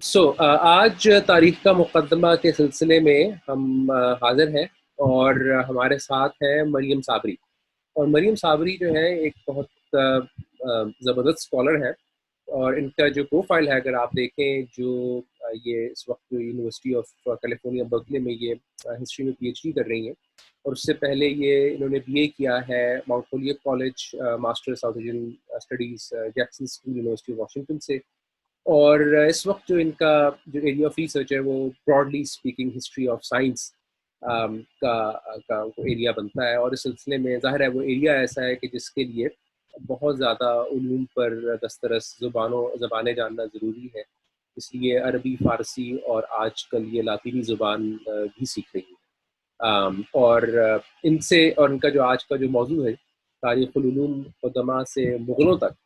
آج تاریخ کا مقدمہ کے سلسلے میں ہم حاضر ہیں اور ہمارے ساتھ ہیں مریم صابری. اور مریم صابری جو ہے ایک بہت زبردست اسکالر ہے، اور ان کا جو پروفائل ہے اگر آپ دیکھیں، جو یہ اس وقت یونیورسٹی آف کیلیفورنیا برکلے میں یہ ہسٹری میں پی ایچ ڈی کر رہی ہیں، اور اس سے پہلے یہ انہوں نے بی اے کیا ہے Mount Holyoke College, master South Asian studies Jackson school university Washington سے. اور اس وقت جو ان کا جو ایریا آف ریسرچ ہے وہ broadly speaking history of science کا ایریا بنتا ہے. اور اس سلسلے میں ظاہر ہے وہ ایریا ایسا ہے کہ جس کے لیے بہت زیادہ علوم پر دسترس زبانیں جاننا ضروری ہے، اس لیے عربی، فارسی اور آج کل یہ لاطینی زبان بھی سیکھ رہی ہے. اور ان سے، اور ان کا جو آج کا جو موضوع ہے تاریخ العلوم قدماء سے مغلوں تک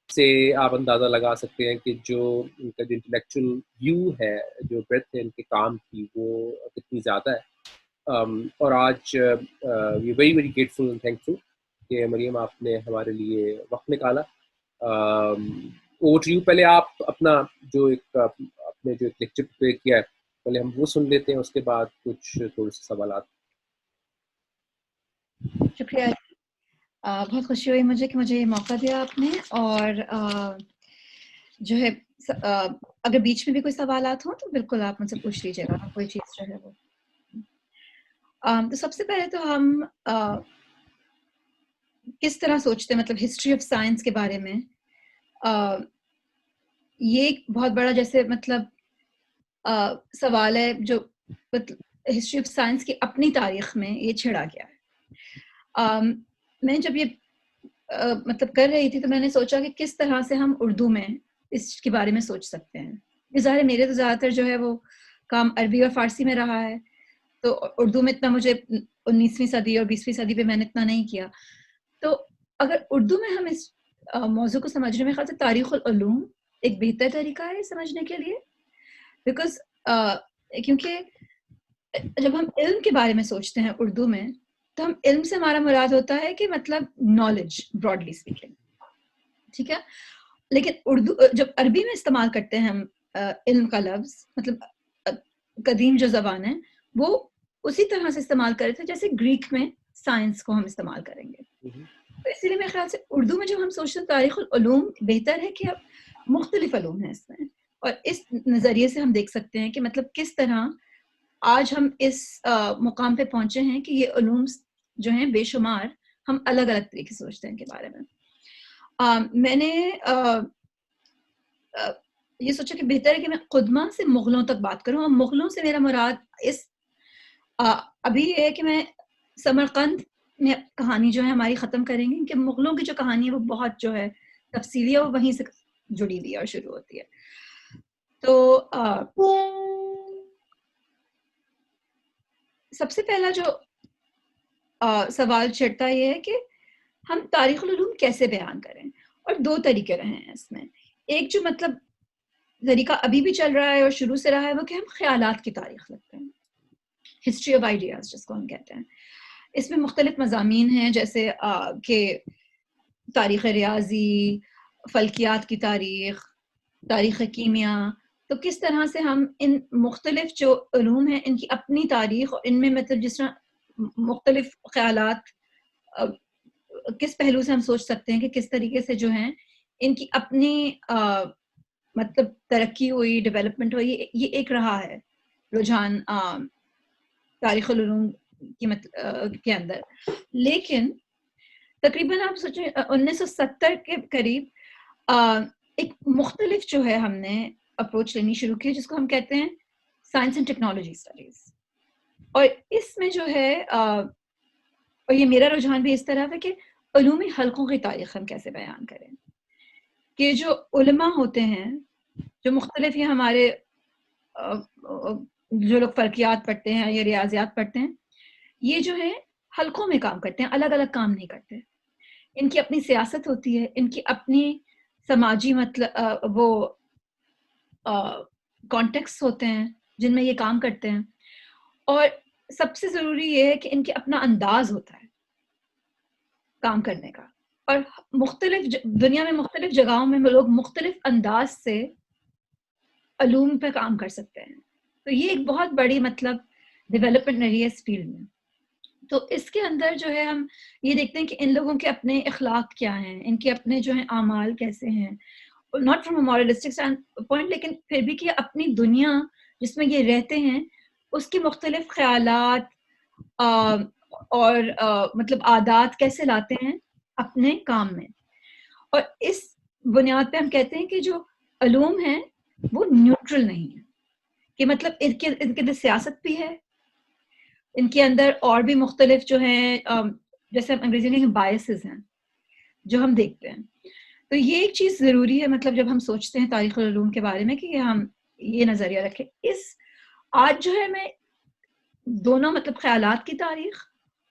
سے، آپ اندازہ لگا سکتے ہیں کہ جو ان کا جو انٹلیکچوئل ویو ہے، جو بریتھ ہے ان کے کام کی، وہ کتنی زیادہ ہے. اور آج we very very grateful and thankful کہ مریم آپ نے ہمارے لیے وقت نکالا. Over to you. پہلے آپ اپنا جو ایک اپنے جو ایک لیکچر پریپیئر کیا ہے پہلے ہم وہ سن لیتے ہیں، اس کے بعد کچھ تھوڑے سے سوالات. شکریہ. بہت خوشی ہوئی مجھے کہ مجھے یہ موقع دیا آپ نے. اور جو ہے اگر بیچ میں بھی کوئی سوالات ہوں تو بالکل آپ مجھ سے پوچھ لیجیے گا، کوئی چیز جو ہے وہ. تو سب سے پہلے تو ہم کس طرح سوچتے ہیں، مطلب ہسٹری آف سائنس کے بارے میں. یہ ایک بہت بڑا جیسے مطلب سوال ہے جو ہسٹری آف سائنس کی اپنی تاریخ میں یہ چھڑا گیا ہے. میں جب یہ مطلب کر رہی تھی تو میں نے سوچا کہ کس طرح سے ہم اردو میں اس کے بارے میں سوچ سکتے ہیں. ظاہر ہے میرے تو زیادہ تر جو ہے وہ کام عربی اور فارسی میں رہا ہے، تو اردو میں اتنا مجھے 19ویں صدی اور 20ویں صدی پہ میں نے اتنا نہیں کیا. تو اگر اردو میں ہم اس موضوع کو سمجھنے میں، خیال سے تاریخ العلوم ایک بہتر طریقہ ہے سمجھنے کے لیے. بیکاز کیونکہ جب ہم علم کے بارے میں سوچتے ہیں اردو میں تو ہم علم سے ہمارا مراد ہوتا ہے کہ مطلب نالج، براڈلی اسپیکنگ، ٹھیک ہے. لیکن اردو جب عربی میں استعمال کرتے ہیں ہم علم کا لفظ، مطلب قدیم جو زبان ہے وہ اسی طرح سے استعمال کر رہے تھے جیسے گریک میں سائنس کو ہم استعمال کریں گے. تو اسی لیے میرے خیال سے اردو میں جب ہم سوچتے ہیں تاریخ العلوم، بہتر ہے کہ اب مختلف علوم ہیں اس میں، اور اس نظریے سے ہم دیکھ سکتے ہیں کہ مطلب کس طرح آج ہم اس مقام پہ پہنچے ہیں کہ یہ علوم جو ہیں بے شمار ہم الگ الگ طریقے سے سوچتے ہیں کے بارے میں. میں نے یہ سوچا کہ بہتر ہے کہ میں قدماء سے مغلوں تک بات کروں. اور مغلوں سے میرا مراد اس ابھی یہ ہے کہ میں سمرقند میں کہانی جو ہے ہماری ختم کریں گے کہ مغلوں کی جو کہانی ہے وہ بہت جو ہے تفصیلی ہے، وہ وہیں سے جڑی ہوئی ہے اور شروع ہوتی ہے. تو سب سے پہلا جو سوال چھڑتا یہ ہے کہ ہم تاریخ العلوم کیسے بیان کریں. اور دو طریقے رہے ہیں اس میں. ایک جو مطلب طریقہ ابھی بھی چل رہا ہے اور شروع سے رہا ہے وہ کہ ہم خیالات کی تاریخ لگتے ہیں، ہسٹری آف آئیڈیاز جس کو ہم کہتے ہیں. اس میں مختلف مضامین ہیں جیسے کہ تاریخ ریاضی، فلکیات کی تاریخ، تاریخ کیمیا. تو کس طرح سے ہم ان مختلف جو علوم ہیں ان کی اپنی تاریخ، اور ان میں مطلب جس طرح مختلف خیالات کس پہلو سے ہم سوچ سکتے ہیں کہ کس طریقے سے جو ہیں ان کی اپنی مطلب ترقی ہوئی، ڈیولپمنٹ ہوئی. یہ ایک رہا ہے رجحان تاریخ العلوم کے اندر. لیکن تقریباً آپ سوچیں 1970 کے قریب ایک مختلف جو ہے ہم نے اپروچ لینی شروع کی جس کو ہم کہتے ہیں سائنس اینڈ ٹیکنالوجی اسٹڈیز. اور اس میں جو ہے اور یہ میرا رجحان بھی اس طرح ہے کہ علومی حلقوں کی تاریخ ہم کیسے بیان کریں. کہ جو علماء ہوتے ہیں جو مختلف یہ ہمارے جو لوگ فلکیات پڑھتے ہیں یا ریاضیات پڑھتے ہیں، یہ جو ہے حلقوں میں کام کرتے ہیں، الگ الگ کام نہیں کرتے. ان کی اپنی سیاست ہوتی ہے، ان کی اپنی سماجی مطلب وہ کانٹیکس ہوتے ہیں جن میں یہ کام کرتے ہیں. اور سب سے ضروری یہ ہے کہ ان کے اپنا انداز ہوتا ہے کام کرنے کا. اور مختلف دنیا میں مختلف جگہوں میں لوگ مختلف انداز سے علوم پہ کام کر سکتے ہیں. تو یہ ایک بہت بڑی مطلب ڈیولپمنٹ رہی ہے اس فیلڈ میں. تو اس کے اندر جو ہے ہم یہ دیکھتے ہیں کہ ان لوگوں کے اپنے اخلاق کیا ہیں, ان کے اپنے جو ہیں اعمال کیسے ہیں, ناٹ فرام اے مورلسٹک پوائنٹ, لیکن پھر بھی کہ اپنی دنیا جس میں یہ رہتے ہیں اس کے مختلف خیالات اور مطلب عادات کیسے لاتے ہیں اپنے کام میں. اور اس بنیاد پہ ہم کہتے ہیں کہ جو علوم ہیں وہ نیوٹرل نہیں ہے, کہ مطلب ان کے اندر سیاست بھی ہے, ان کے اندر اور بھی مختلف جو ہیں جیسے ہم انگریزی میں بائسز ہیں جو ہم دیکھتے ہیں. تو یہ ایک چیز ضروری ہے مطلب جب ہم سوچتے ہیں تاریخ العلوم کے بارے میں کہ ہم یہ نظریہ رکھیں. آج جو ہے میں دونوں مطلب خیالات کی تاریخ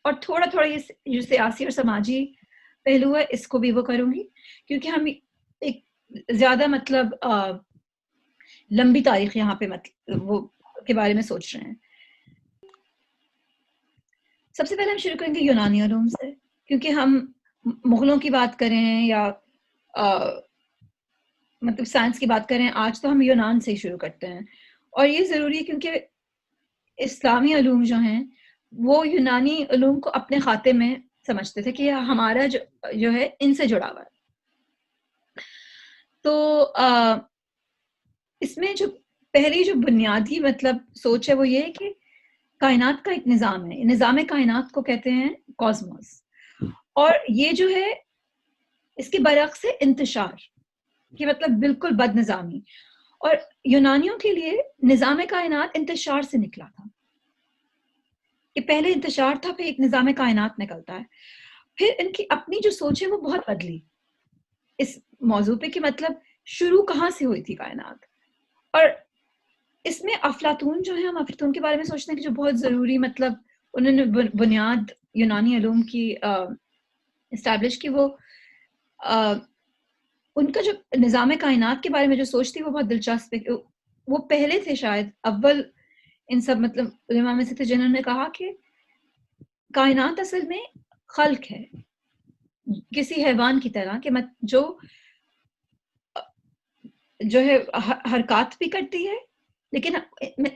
اور تھوڑا تھوڑا یہ جو سیاسی اور سماجی پہلو ہے اس کو بھی وہ کروں گی, کیونکہ ہم ایک زیادہ مطلب لمبی تاریخ یہاں پہ مطلب وہ کے بارے میں سوچ رہے ہیں. سب سے پہلے ہم شروع کریں گے یونانی علوم سے, کیونکہ ہم مغلوں کی بات کریں یا مطلب سائنس کی بات کریں آج تو ہم یونان سے ہی شروع کرتے ہیں. اور یہ ضروری ہے کیونکہ اسلامی علوم جو ہیں وہ یونانی علوم کو اپنے خاتے میں سمجھتے تھے کہ ہمارا جو ہے ان سے جڑا ہوا ہے. تو اس میں جو پہلی جو بنیادی مطلب سوچ ہے وہ یہ ہے کہ کائنات کا ایک نظام ہے, نظام کائنات کو کہتے ہیں کاسموس, اور یہ جو ہے اس کے برعکس ہے انتشار, کہ مطلب بالکل بد نظامی. اور یونانیوں کے لیے نظام کائنات انتشار سے نکلا تھا, کہ پہلے انتشار تھا پھر ایک نظام کائنات نکلتا ہے. پھر ان کی اپنی جو سوچ ہے وہ بہت بدلی اس موضوع پہ کہ مطلب شروع کہاں سے ہوئی تھی کائنات. اور اس میں افلاطون جو ہے, ہم افلاطون کے بارے میں سوچتے ہیں کہ جو بہت ضروری مطلب انہوں نے بنیاد یونانی علوم کی اسٹیبلش کی, وہ ان کا جو نظام کائنات کے بارے میں جو سوچ تھی وہ بہت دلچسپ ہے. وہ پہلے تھے شاید اول ان سب مطلب علماء میں سے تھے جنہوں نے کہا کہ کائنات اصل میں خلق ہے کسی حیوان کی طرح, کہ جو ہے حرکات بھی کرتی ہے لیکن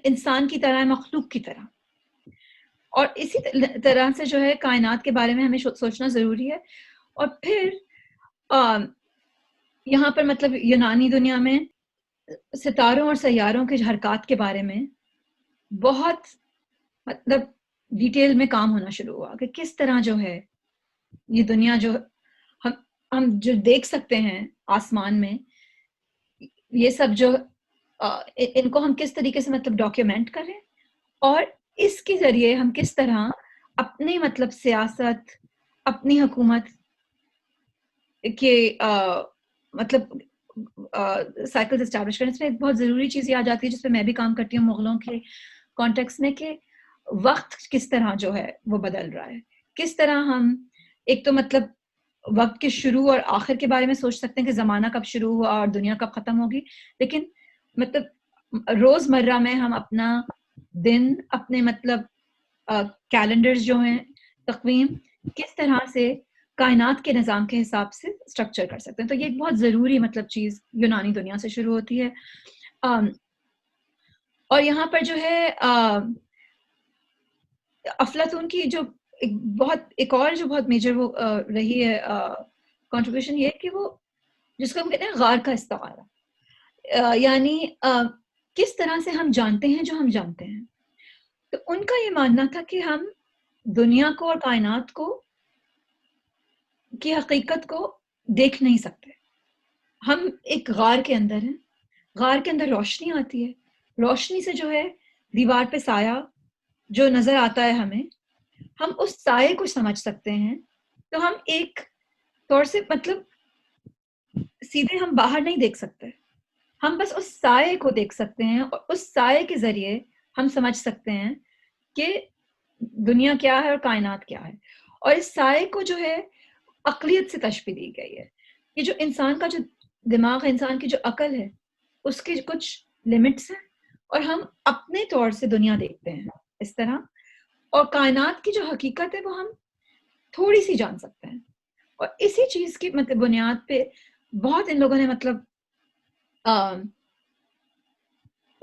انسان کی طرح, مخلوق کی طرح. اور اسی طرح سے جو ہے کائنات کے بارے میں ہمیں سوچنا ضروری ہے. اور پھر یہاں پر مطلب یونانی دنیا میں ستاروں اور سیاروں کے حرکات کے بارے میں بہت مطلب ڈیٹیل میں کام ہونا شروع ہوا, کہ کس طرح جو ہے یہ دنیا جو ہم جو دیکھ سکتے ہیں آسمان میں, یہ سب جو ان کو ہم کس طریقے سے مطلب ڈاکیومنٹ کریں, اور اس کے ذریعے ہم کس طرح اپنی مطلب سیاست, اپنی حکومت کے مطلب سائیکلز اسٹیبلش کریں. اس میں ایک بہت ضروری چیز یہ آ جاتی ہے جس پہ میں بھی کام کرتی ہوں مغلوں کے کانٹیکس میں, کہ وقت کس طرح جو ہے وہ بدل رہا ہے. کس طرح ہم ایک تو مطلب وقت کے شروع اور آخر کے بارے میں سوچ سکتے ہیں کہ زمانہ کب شروع ہوا اور دنیا کب ختم ہوگی, لیکن مطلب روز مرہ میں ہم اپنا دن, اپنے مطلب کیلنڈرز جو ہیں, تقویم, کس طرح سے کائنات کے نظام کے حساب سے اسٹرکچر کر سکتے ہیں. تو یہ ایک بہت ضروری مطلب چیز یونانی دنیا سے شروع ہوتی ہے. اور یہاں پر جو ہے افلاطون کی جو ایک اور جو بہت میجر وہ رہی ہے کنٹریبیوشن, یہ کہ وہ جس کو ہم کہتے ہیں غار کا استعارہ, یعنی کس طرح سے ہم جانتے ہیں جو ہم جانتے ہیں. تو ان کا یہ ماننا تھا کہ ہم دنیا کو اور کائنات کو کی حقیقت کو دیکھ نہیں سکتے. ہم ایک غار کے اندر ہیں, غار کے اندر روشنی آتی ہے, روشنی سے جو ہے دیوار پہ سایہ جو نظر آتا ہے ہمیں, ہم اس سائے کو سمجھ سکتے ہیں. تو ہم ایک طور سے مطلب سیدھے ہم باہر نہیں دیکھ سکتے, ہم بس اس سائے کو دیکھ سکتے ہیں, اور اس سائے کے ذریعے ہم سمجھ سکتے ہیں کہ دنیا کیا ہے اور کائنات کیا ہے. اور اس سائے کو جو ہے عقلیت سے تشبیہ دی گئی ہے. یہ جو انسان کا جو دماغ ہے, انسان کی جو عقل ہے, اس کے کچھ لمٹس ہیں, اور ہم اپنے طور سے دنیا دیکھتے ہیں اس طرح, اور کائنات کی جو حقیقت ہے وہ ہم تھوڑی سی جان سکتے ہیں. اور اسی چیز کی مطلب بنیاد پہ بہت ان لوگوں نے مطلب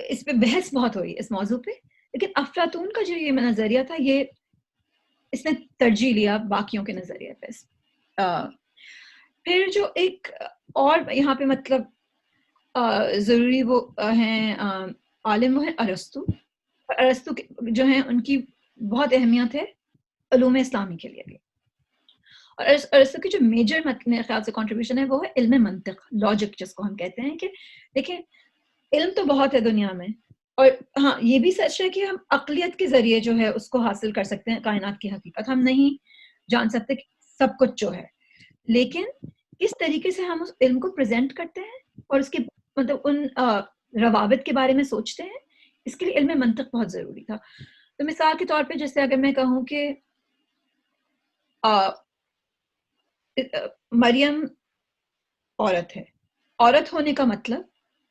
اس پہ بحث بہت ہوئی اس موضوع پہ، لیکن افلاطون کا جو یہ نظریہ تھا یہ اس نے ترجیح لیا باقیوں کے نظریے پہ. پھر جو ایک اور یہاں پہ مطلب ضروری وہ ہیں عالم، وہ ہیں ارسطو. ارسطو جو ہیں ان کی بہت اہمیت ہے علوم اسلامی کے لیے بھی. اور ارسطو کی جو میجر میرے خیال سے کنٹریبیوشن ہے وہ ہے علم منطق، لاجک جس کو ہم کہتے ہیں. کہ دیکھیں علم تو بہت ہے دنیا میں، اور ہاں یہ بھی سچ ہے کہ ہم عقلیت کے ذریعے جو ہے اس کو حاصل کر سکتے ہیں کائنات کی حقیقت. ہم نہیں جان سکتے سب کچھ جو ہے، لیکن کس طریقے سے ہم اس علم کو پریزنٹ کرتے ہیں اور اس کے مطلب ان روابط کے بارے میں سوچتے ہیں، اس کے لیے علم منطق بہت ضروری تھا. تو مثال کے طور پہ جیسے اگر میں کہوں کہ مریم عورت ہے، عورت ہونے کا مطلب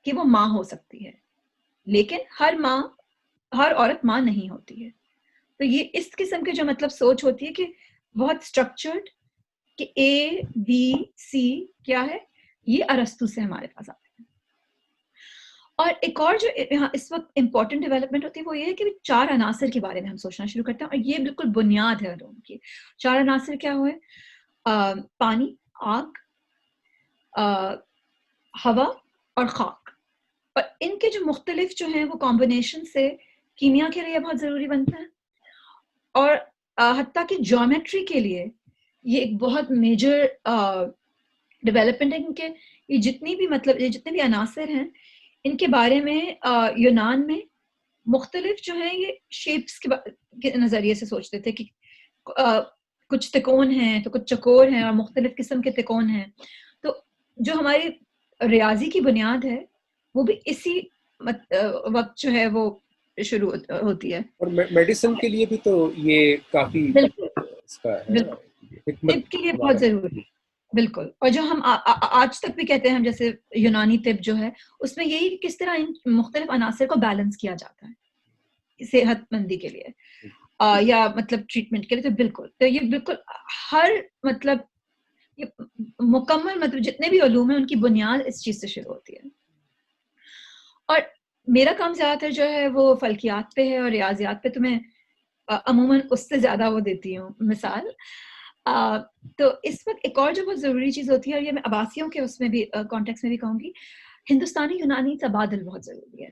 کہ وہ ماں ہو سکتی ہے، لیکن ہر عورت ماں نہیں ہوتی ہے. تو یہ اس قسم کے جو مطلب سوچ ہوتی ہے کہ بہت اسٹرکچرڈ، کہ اے بی سی کیا ہے، یہ ارسطو سے ہمارے پاس آتا ہے. اور ایک اور جو یہاں اس وقت امپورٹنٹ ڈیولپمنٹ ہوتی ہے وہ یہ ہے کہ 4 عناصر کے بارے میں ہم سوچنا شروع کرتے ہیں، اور یہ بالکل بنیاد ہے علوم کی. 4 عناصر کیا ہوئے؟ پانی، آگ، ہوا اور خاک. اور ان کے جو مختلف جو ہیں وہ کمبینیشن سے کیمیا کے لیے بہت ضروری بنتا ہے، اور حتیٰ کہ جیومیٹری کے لیے یہ ایک بہت میجر ڈیولپمنٹ ہے. کیونکہ یہ جتنی بھی عناصر ہیں ان کے بارے میں یونان میں مختلف جو ہیں یہ شیپس کے نظریے سے سوچتے تھے کہ کچھ تکون ہیں تو کچھ چکور ہیں اور مختلف قسم کے تکون ہیں. تو جو ہماری ریاضی کی بنیاد ہے وہ بھی اسی وقت جو ہے وہ شروع ہوتی ہے. اور میڈیسن کے لیے بھی تو یہ کافی بالکل اس کا ہے بالکل طب کے لیے بہت ضروری. بالکل. اور جو ہم آج تک بھی کہتے ہیں، ہم جیسے یونانی طب جو ہے اس میں یہی کس طرح ان مختلف عناصر کو بیلنس کیا جاتا ہے صحت مندی کے لیے یا مطلب ٹریٹمنٹ کے لیے. تو بالکل تو یہ بالکل ہر مطلب یہ مکمل مطلب جتنے بھی علوم ہیں ان کی بنیاد اس چیز سے شروع ہوتی ہے. اور میرا کام زیادہ تر جو ہے وہ فلکیات پہ ہے اور ریاضیات پہ. تو میں عموماً اس سے زیادہ وہ دیتی ہوں مثال. تو اس وقت ایک اور جو بہت ضروری چیز ہوتی ہے، اور یہ میں عباسیوں کے اس میں بھی کانٹیکس میں بھی کہوں گی، ہندوستانی یونانی تبادل بہت ضروری ہے.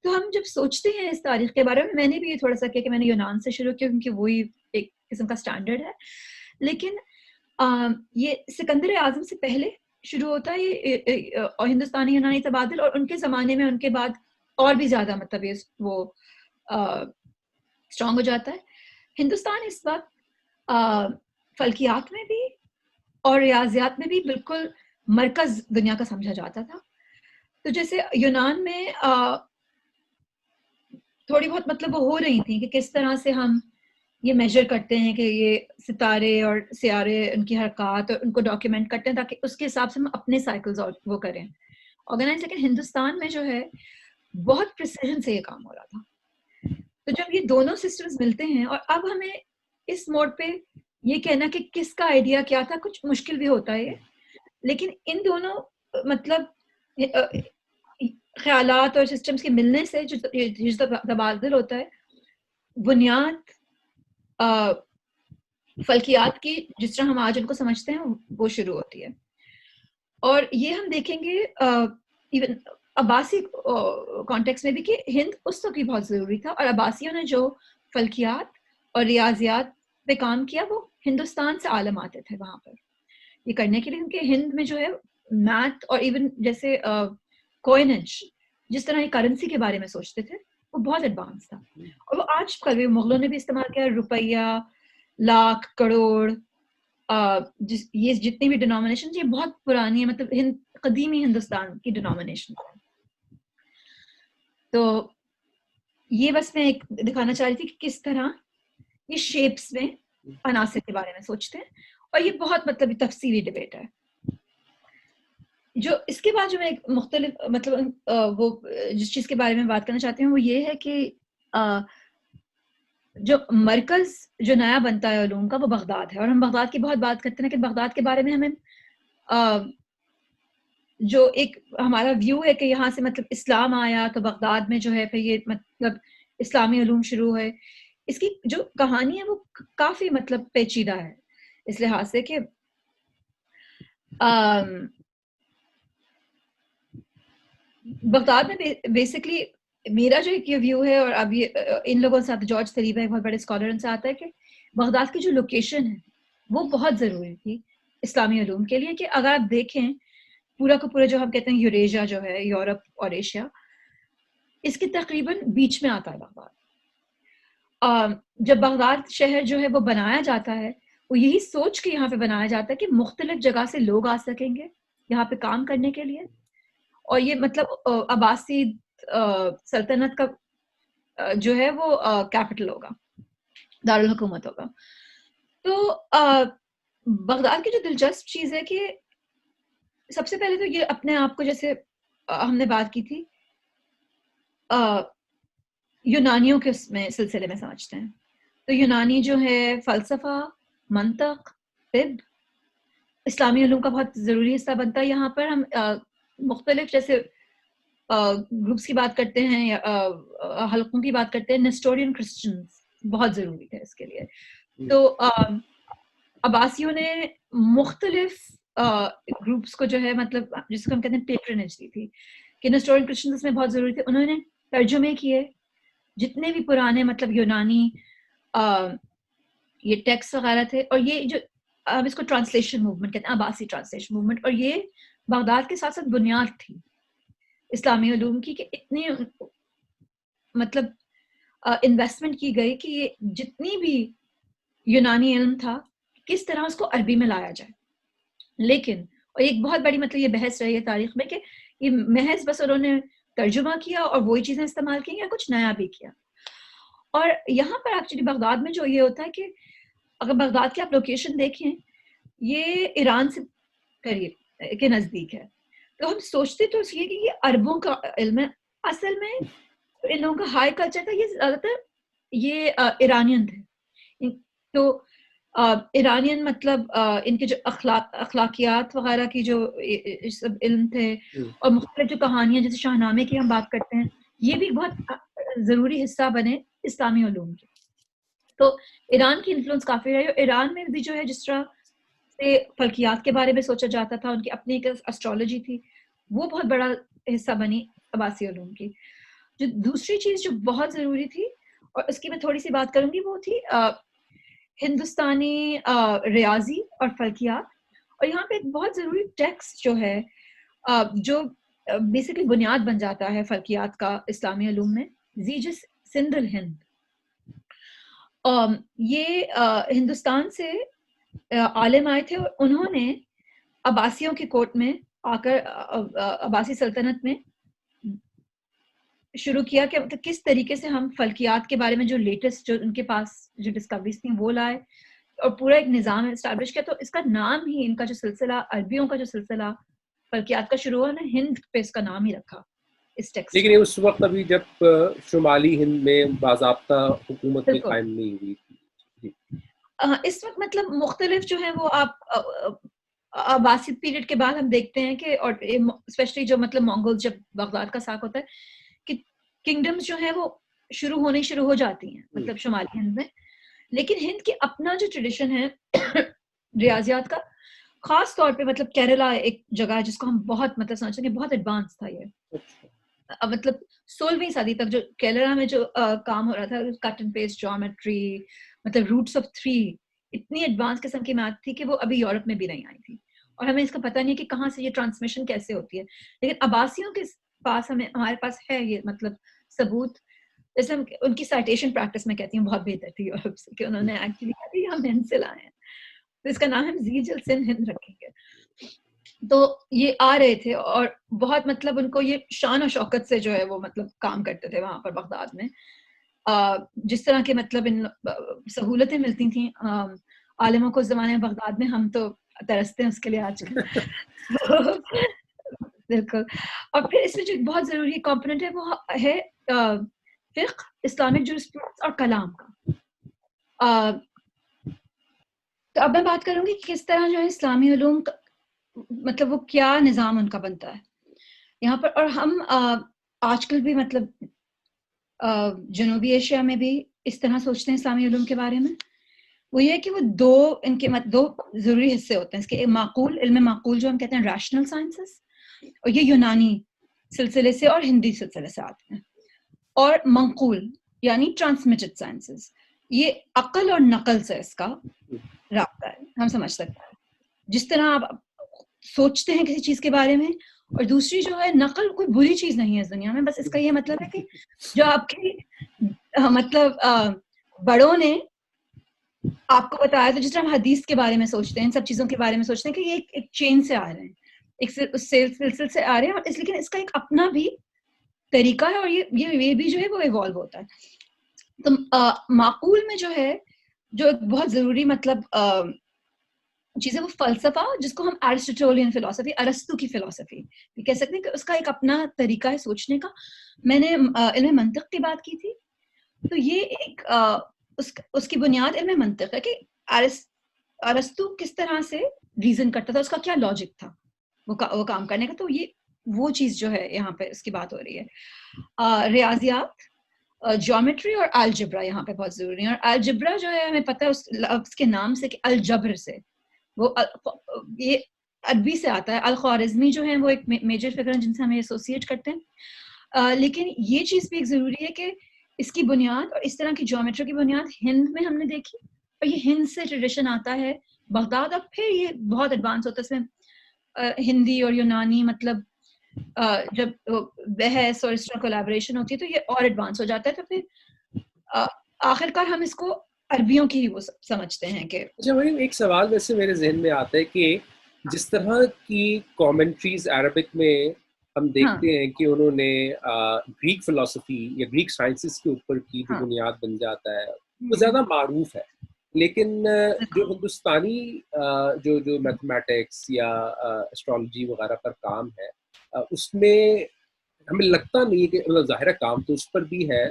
تو ہم جب سوچتے ہیں اس تاریخ کے بارے میں نے بھی یہ تھوڑا سا کیا کہ میں نے یونان سے شروع کیا کیونکہ وہی ایک قسم کا سٹینڈرڈ ہے، لیکن یہ سکندر اعظم سے پہلے شروع ہوتا ہے یہ ہندوستانی یونانی تبادل، اور ان کے زمانے میں ان کے بعد اور بھی زیادہ مطلب وہ اسٹرانگ ہو جاتا ہے. ہندوستان اس وقت فلکیات میں بھی اور ریاضیات میں بھی بالکل مرکز دنیا کا سمجھا جاتا تھا. تو جیسے یونان میں تھوڑی بہت مطلب وہ ہو رہی تھیں کہ کس طرح سے ہم یہ میجر کرتے ہیں کہ یہ ستارے اور سیارے ان کی حرکات اور ان کو ڈاکیومنٹ کرتے ہیں تاکہ اس کے حساب سے ہم اپنے سائیکلز وہ کریں آرگنائز. لیکن ہندوستان میں جو ہے بہت پریسیجن سے یہ کام ہو رہا تھا. تو جب یہ دونوں سسٹمز ملتے ہیں، اور اب ہمیں اس موڈ پہ یہ کہنا کہ کس کا آئیڈیا کیا تھا کچھ مشکل بھی ہوتا ہے، لیکن ان دونوں مطلب خیالات اور سسٹمز کے ملنے سے جو تبادل ہوتا ہے، بنیاد فلکیات کی جس طرح ہم آج ان کو سمجھتے ہیں وہ شروع ہوتی ہے. اور یہ ہم دیکھیں گے ایون عباسی کانٹیکس میں بھی کہ ہند اس وقت بھی بہت ضروری تھا، اور عباسیوں نے جو فلکیات اور ریاضیات پہ کام کیا وہ ہندوستان سے عالم آتے تھے وہاں پر یہ کرنے کے لیے، کیونکہ ہند میں جو ہے میتھ اور ایون جیسے کوئنج جس طرح یہ کرنسی کے بارے میں سوچتے تھے وہ بہت ایڈوانس تھا. اور وہ آج کل بھی مغلوں نے بھی استعمال کیا، روپیہ، لاکھ، کروڑ، یہ جتنی بھی ڈینومینیشن یہ بہت پرانی ہے، مطلب قدیمی ہندوستان کی ڈینومینیشن. تو یہ بس میں ایک دکھانا چاہ رہی تھی کہ کس طرح یہ شیپس میں عناصر کے بارے میں سوچتے ہیں، اور یہ بہت مطلب تفصیلی ڈبیٹ ہے. جو اس کے بعد جو میں ایک مختلف مطلب وہ جس چیز کے بارے میں بات کرنا چاہتی ہوں وہ یہ ہے کہ جو مرکز جو نیا بنتا ہے علوم کا وہ بغداد ہے. اور ہم بغداد کی بہت بات کرتے ہیں کہ بغداد کے بارے میں ہمیں جو ایک ہمارا ویو ہے کہ یہاں سے مطلب اسلام آیا تو بغداد میں جو ہے پھر یہ مطلب اسلامی علوم شروع ہے، اس کی جو کہانی ہے وہ کافی مطلب پیچیدہ ہے اس لحاظ سے کہ بغداد میں بیسکلی میرا جو ایک یہ ویو ہے، اور اب یہ ان لوگوں سے جارج سلیبا ایک بہت بڑے اسکالر سے آتا ہے کہ بغداد کی جو لوکیشن ہے وہ بہت ضروری تھی اسلامی علوم کے لیے، کہ اگر آپ دیکھیں پورا کا پورا جو ہم کہتے ہیں یوریشیا جو ہے یورپ اور ایشیا، اس کے تقریباً بیچ میں آتا ہے بغداد۔ جب بغداد شہر جو ہے وہ بنایا جاتا ہے، وہ یہی سوچ کے یہاں پہ بنایا جاتا ہے کہ مختلف جگہ سے لوگ آ سکیں گے یہاں پہ کام کرنے کے لیے، اور یہ مطلب عباسی سلطنت کا جو ہے وہ کیپٹل ہوگا، دارالحکومت ہوگا۔ تو بغداد کی جو دلچسپ چیز ہے کہ سب سے پہلے تو یہ اپنے آپ کو، جیسے ہم نے بات کی تھی، یونانیوں کے اس میں سلسلے میں سمجھتے ہیں، تو یونانی جو ہے فلسفہ، منطق، طب، اسلامی علوم کا بہت ضروری حصہ بنتا ہے۔ یہاں پر ہم مختلف جیسے گروپس کی بات کرتے ہیں یا حلقوں کی بات کرتے ہیں، نیسٹورین کرسچنز بہت ضروری تھے اس کے لیے۔ تو عباسیوں نے مختلف گروپس کو جو ہے مطلب جس کو ہم کہتے ہیں پیٹرنیج دی تھی، کہ نیسٹورین کرسچنز اس میں بہت ضروری تھے۔ انہوں نے ترجمے کیے جتنے بھی پرانے مطلب یونانی یہ ٹیکسٹ وغیرہ تھے، اور یہ جو اب اس کو ٹرانسلیشن موومنٹ کہتے ہیں، عباسی ٹرانسلیشن موومنٹ، اور یہ بغداد کے ساتھ ساتھ بنیاد تھی اسلامی علوم کی، کہ اتنی مطلب انویسٹمنٹ کی گئی کہ یہ جتنی بھی یونانی علم تھا کس طرح اس کو عربی میں لایا جائے۔ لیکن اور ایک بہت بڑی مطلب یہ بحث رہی ہے تاریخ میں کہ یہ محض بس انہوں نے ترجمہ کیا اور وہی چیزیں استعمال کی یا کچھ نیا بھی کیا۔ اور یہاں پر ایکچولی بغداد میں جو یہ ہوتا ہے کہ اگر بغداد کی آپ لوکیشن دیکھیں، یہ ایران سے قریب کے نزدیک ہے، تو ہم سوچتے تو اس لیے کہ یہ عربوں کا علم ہے، اصل میں ان لوگوں کا ہائی کلچر تھا، یہ زیادہ تر یہ ایرانین تھے۔ تو ایرانین مطلب ان کے جو اخلاقیات وغیرہ کی جو سب علم تھے، اور مختلف جو کہانیاں جیسے شاہ نامے کی ہم بات کرتے ہیں، یہ بھی بہت ضروری حصہ بنے اسلامی علوم کے۔ تو ایران کی انفلوئنس کافی رہی، اور ایران میں بھی جو ہے جس طرح سے فلکیات کے بارے میں سوچا جاتا تھا، ان کی اپنی ایک اسٹرالوجی تھی، وہ بہت بڑا حصہ بنی عباسی علوم کی۔ جو دوسری چیز جو بہت ضروری تھی، اور اس کی میں تھوڑی سی بات کروں گی، وہ تھی ہندوستانی ریاضی اور فلکیات۔ اور یہاں پہ ایک بہت ضروری ٹیکسٹ جو ہے جو بیسکلی بنیاد بن جاتا ہے فلکیات کا اسلامی علوم میں، زیجس سندھ الہند۔ یہ ہندوستان سے عالم آئے تھے، اور انہوں نے عباسیوں کے کورٹ میں آ کر عباسی سلطنت میں شروع کیا کہ مطلب کس طریقے سے ہم فلکیات کے بارے میں جو لیٹسٹ جو ان کے پاس جو ڈسکوریز تھیں وہ لائے، اور پورا ایک نظام اسٹیبلش کیا۔ تو اس کا نام ہی، ان کا جو سلسلہ عربیوں کا جو سلسلہ فلکیات کا شروع ہوا نا، ہند پہ اس کا نام ہی رکھا اس ٹیکسٹ۔ لیکن اس وقت ابھی جب شمالی ہند میں باضابطہ حکومت بھی قائم نہیں ہوئی تھی، اس وقت مطلب مختلف جو ہیں وہ آپ عباسی پیریڈ کے بعد ہم دیکھتے ہیں کہ، اور اسپیشلی جو مطلب مونگول جب بغداد کا ساک ہوتا ہے، کہ کنگڈمز جو ہیں وہ شروع ہو جاتی ہیں مطلب شمالی ہند میں۔ لیکن ہند کی اپنا جو ٹریڈیشن ہے ریاضیات کا، خاص طور پہ مطلب کیرلا ایک جگہ ہے جس کو ہم بہت مطلب سمجھتے ہیں بہت ایڈوانس تھا یہ، مطلب 16ویں صدی تک جو کیرلا میں جو کام ہو رہا تھا، کٹ اینڈ پیسٹ جیومیٹری، مطلب روٹس آف 3، اتنی ایڈوانس قسم کی میتھ تھی کہ وہ ابھی یورپ میں بھی نہیں آئی تھی، اور ہمیں اس کا پتہ نہیں کہ کہاں سے یہ ٹرانسمیشن کیسے ہوتی ہے۔ لیکن عباسیوں کے پاس ہمارے پاس ہے یہ مطلب ثبوت، جیسے ہم ان کی سائٹیشن پریکٹس میں کہتی ہوں بہت بہتر تھی یورپ سے، کہ انہوں نے ایکچولی کہا کہ ہم ہند سے لائے ہیں، تو اس کا نام ہم زیج السن ہند رکھیں گے۔ تو یہ آ رہے تھے، اور بہت مطلب ان کو یہ شان و شوکت سے جو ہے وہ مطلب کام کرتے تھے وہاں پر بغداد میں، جس طرح کے مطلب ان سہولتیں ملتی تھیں عالموں کو اس زمانے میں بغداد میں، ہم تو ترستے ہیں اس کے لیے آج کل۔ بالکل۔ اور پھر اس میں جو بہت ضروری کمپوننٹ ہے وہ ہے فقہ، اسلامک جورسپروڈنس اور کلام کا۔ تو اب میں بات کروں گی کس طرح جو ہے اسلامی علوم مطلب وہ کیا نظام ان کا بنتا ہے یہاں پر. اور ہم آج کل بھی مطلب جنوبی ایشیا میں بھی اس طرح سوچتے ہیں اسلامی علوم کے بارے میں. وہ یہ ہے کہ وہ ان کے دو ضروری حصے ہوتے ہیں اس کے. ایک معقول علم معقول جو ہم کہتے ہیں ریشنل سائنسز, اور یہ یونانی سلسلے سے اور ہندی سلسلے سے آتے ہیں. اور منقول یعنی ٹرانسمیٹڈ سائنسز, یہ عقل اور نقل سے اس کا رابطہ ہے, ہم سمجھ سکتے ہیں جس طرح آپ سوچتے ہیں کسی چیز کے بارے میں. اور دوسری جو ہے نقل کوئی بری چیز نہیں ہے اس دنیا میں, بس اس کا یہ مطلب ہے کہ جو آپ کی مطلب بڑوں نے آپ کو بتایا, تو جس طرح ہم حدیث کے بارے میں سوچتے ہیں, ان سب چیزوں کے بارے میں سوچتے ہیں کہ یہ ایک چین سے آ رہے ہیں, ایک سلسلے سے آ رہے ہیں, اور لیکن اس کا ایک اپنا بھی طریقہ ہے, اور یہ بھی جو ہے وہ ایوالو ہوتا ہے. تو معقول میں جو ہے جو ایک بہت ضروری مطلب چیز ہے وہ فلسفہ, جس کو ہم ایرسٹوٹولین فلسفی, ارسطو کی فلسفی بھی کہہ سکتے ہیں, کہ اس کا ایک اپنا طریقہ ہے سوچنے کا. میں نے علم منطق کی بات کی تھی, تو یہ ایک اس کی بنیاد علم منطق ہے کہ ارسطو کس طرح سے ریزن کرتا تھا, اس کا کیا لاجک تھا وہ کام کرنے کا. تو یہ وہ چیز جو ہے یہاں پہ اس کی بات ہو رہی ہے. ریاضیات, جیومیٹری اور الجبرا یہاں پہ بہت ضروری ہے. اور الجبرا جو ہے ہمیں پتہ ہے اس لفظ کے نام سے کہ الجبر سے, وہ یہ عربی سے آتا ہے. الخوارزمی جو ہیں وہ ایک میجر فگر ہیں جن سے ہمیں ایسوسیٹ کرتے ہیں. لیکن یہ چیز بھی ایک ضروری ہے کہ اس کی بنیاد اور اس طرح کی جیومیٹری کی بنیاد ہند میں ہم نے دیکھی, اور یہ ہند سے ٹریڈیشن آتا ہے بغداد, اور پھر یہ بہت ایڈوانس ہوتا ہے. اس میں ہندی اور یونانی مطلب جب بحث اور اس طرح کولیبریشن ہوتی ہے تو یہ اور ایڈوانس ہو جاتا ہے. تو پھر آخر کار ہم اس کو عربیوں کی ہی وہ سمجھتے ہیں کہ. اچھا مریم, ایک سوال ویسے میرے ذہن میں آتا ہے کہ جس طرح کی کامنٹریز عربک میں ہم دیکھتے ہیں کہ انہوں نے گریک فلسفی یا گریک سائنسز کے اوپر کی جو بنیاد بن جاتا ہے وہ زیادہ معروف ہے, لیکن جو ہندوستانی جو میتھمیٹکس یا اسٹرالوجی وغیرہ پر کام ہے اس میں ہمیں لگتا نہیں ہے کہ مطلب ظاہر کام تو اس پر بھی ہے,